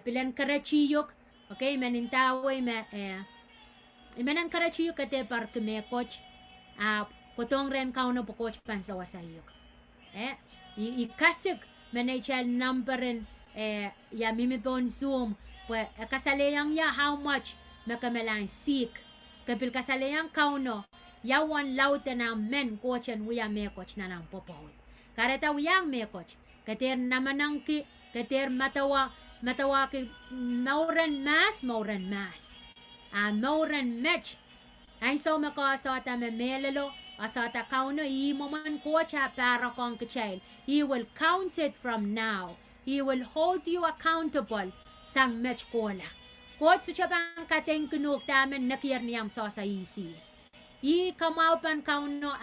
pilan karachiyok, okay, manintaway, imanan karachiyok kate parke me coach, potong ren kauno po coach pan sa wasayok. Ikasik, manay child numberin, ya mimi pon Zoom, pues kasalayang ya how much makamelang sick kapil kasalayang kauno ya wan laute na men coachan wiya me coach na nang popot kareta wiyang me coach kater namanang ki kater matawa ki mauran mas mauran match ay so makasata me melelo asata kauno imo man coach para kong child. He will count it from now. He will hold you accountable sang match kola. Kot su chabang kateng kunuk tamen nakir niyam so sa isi. I kamau pan kauno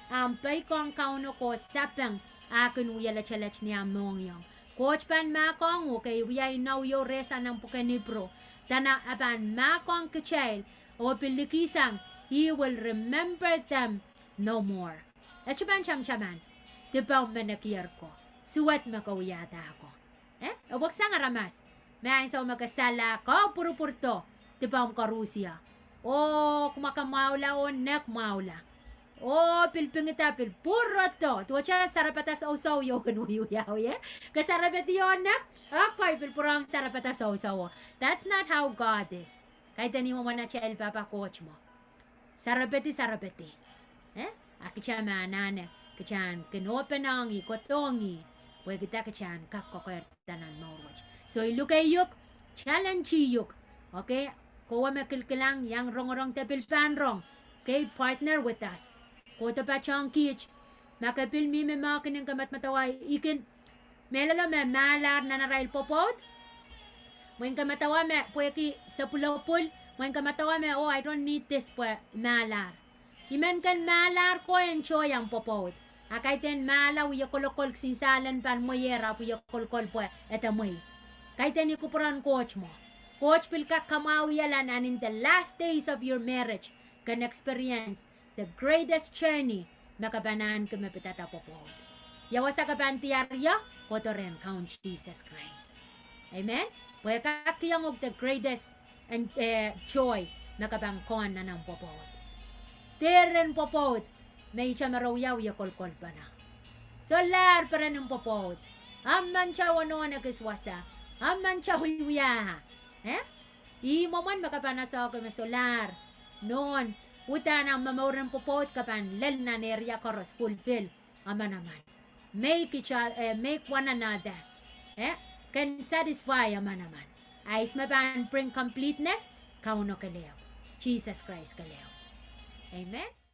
ampay kong kauno ko sapang akun uyala chalach niyam mongyong. Coach pan makong okay uyay now yo resa ng pukanibro. Tana apan makong kachel o pilikisang he will remember them no more. At chuban chaman. Dibaw manakir ko. Suwat makawiyata ako. Wag sa nga ramas. May sa magkasala ka, puro-purto. Diba ang karusia? O, kumakamaula o nekmaula. O, pilpingita, pilpuro to. Tuwa siya, sarapatas usaw yo, kanuyuyaw, yeah? Kasarapet yun na, ako'y pilpurang sarapatas usaw. That's not how God is. Kahit ani mo man na siya, papa coach mo. Sarapeti. Aki siya manane. Kachan, kinopenangi, kotongi. pwe kita kechan kak koker tanan mawach. So ilukay yuk, challenge yuk. Okay? Kowa mekilkilang yang rong tepil panrong. Okay? Partner with us. Kota pa chang kich. Makapil mi me makin ng kamat mataway. Ikin, melalo me malar na narail popot. When kamatawa me, pweki sa pulapul. When kamatawa me, oh, I don't need this pwe malar. Imen kan malar ko enjoy ang popot. Akay ten mala uya kolokol sinsalan pan moyera uya kolkol pwe etamoy. Kay ten ikupuran coach mo. Coach pil ka kamaw yalan and in the last days of your marriage can experience the greatest journey makabanan ka mapitata popot. Yawa sa kapantiarya, koto rin count Jesus Christ. Amen? Pwede kakiyang og the greatest and joy nakabangkon na ng popot. Teren popot, may siya marawiyaw ya kolkol pa na. So lar para ng popot. Amman siya wano nagiswasa. Amman siya huyuya. Imo man makapanasa ko solar. Noon, uta ng mamauran popot kapan lel na nerya koros fulfill. Ama naman. Make one another. Can satisfy ama naman. Ais mapan bring completeness, kauno kaleo. Jesus Christ kaleo. Amen?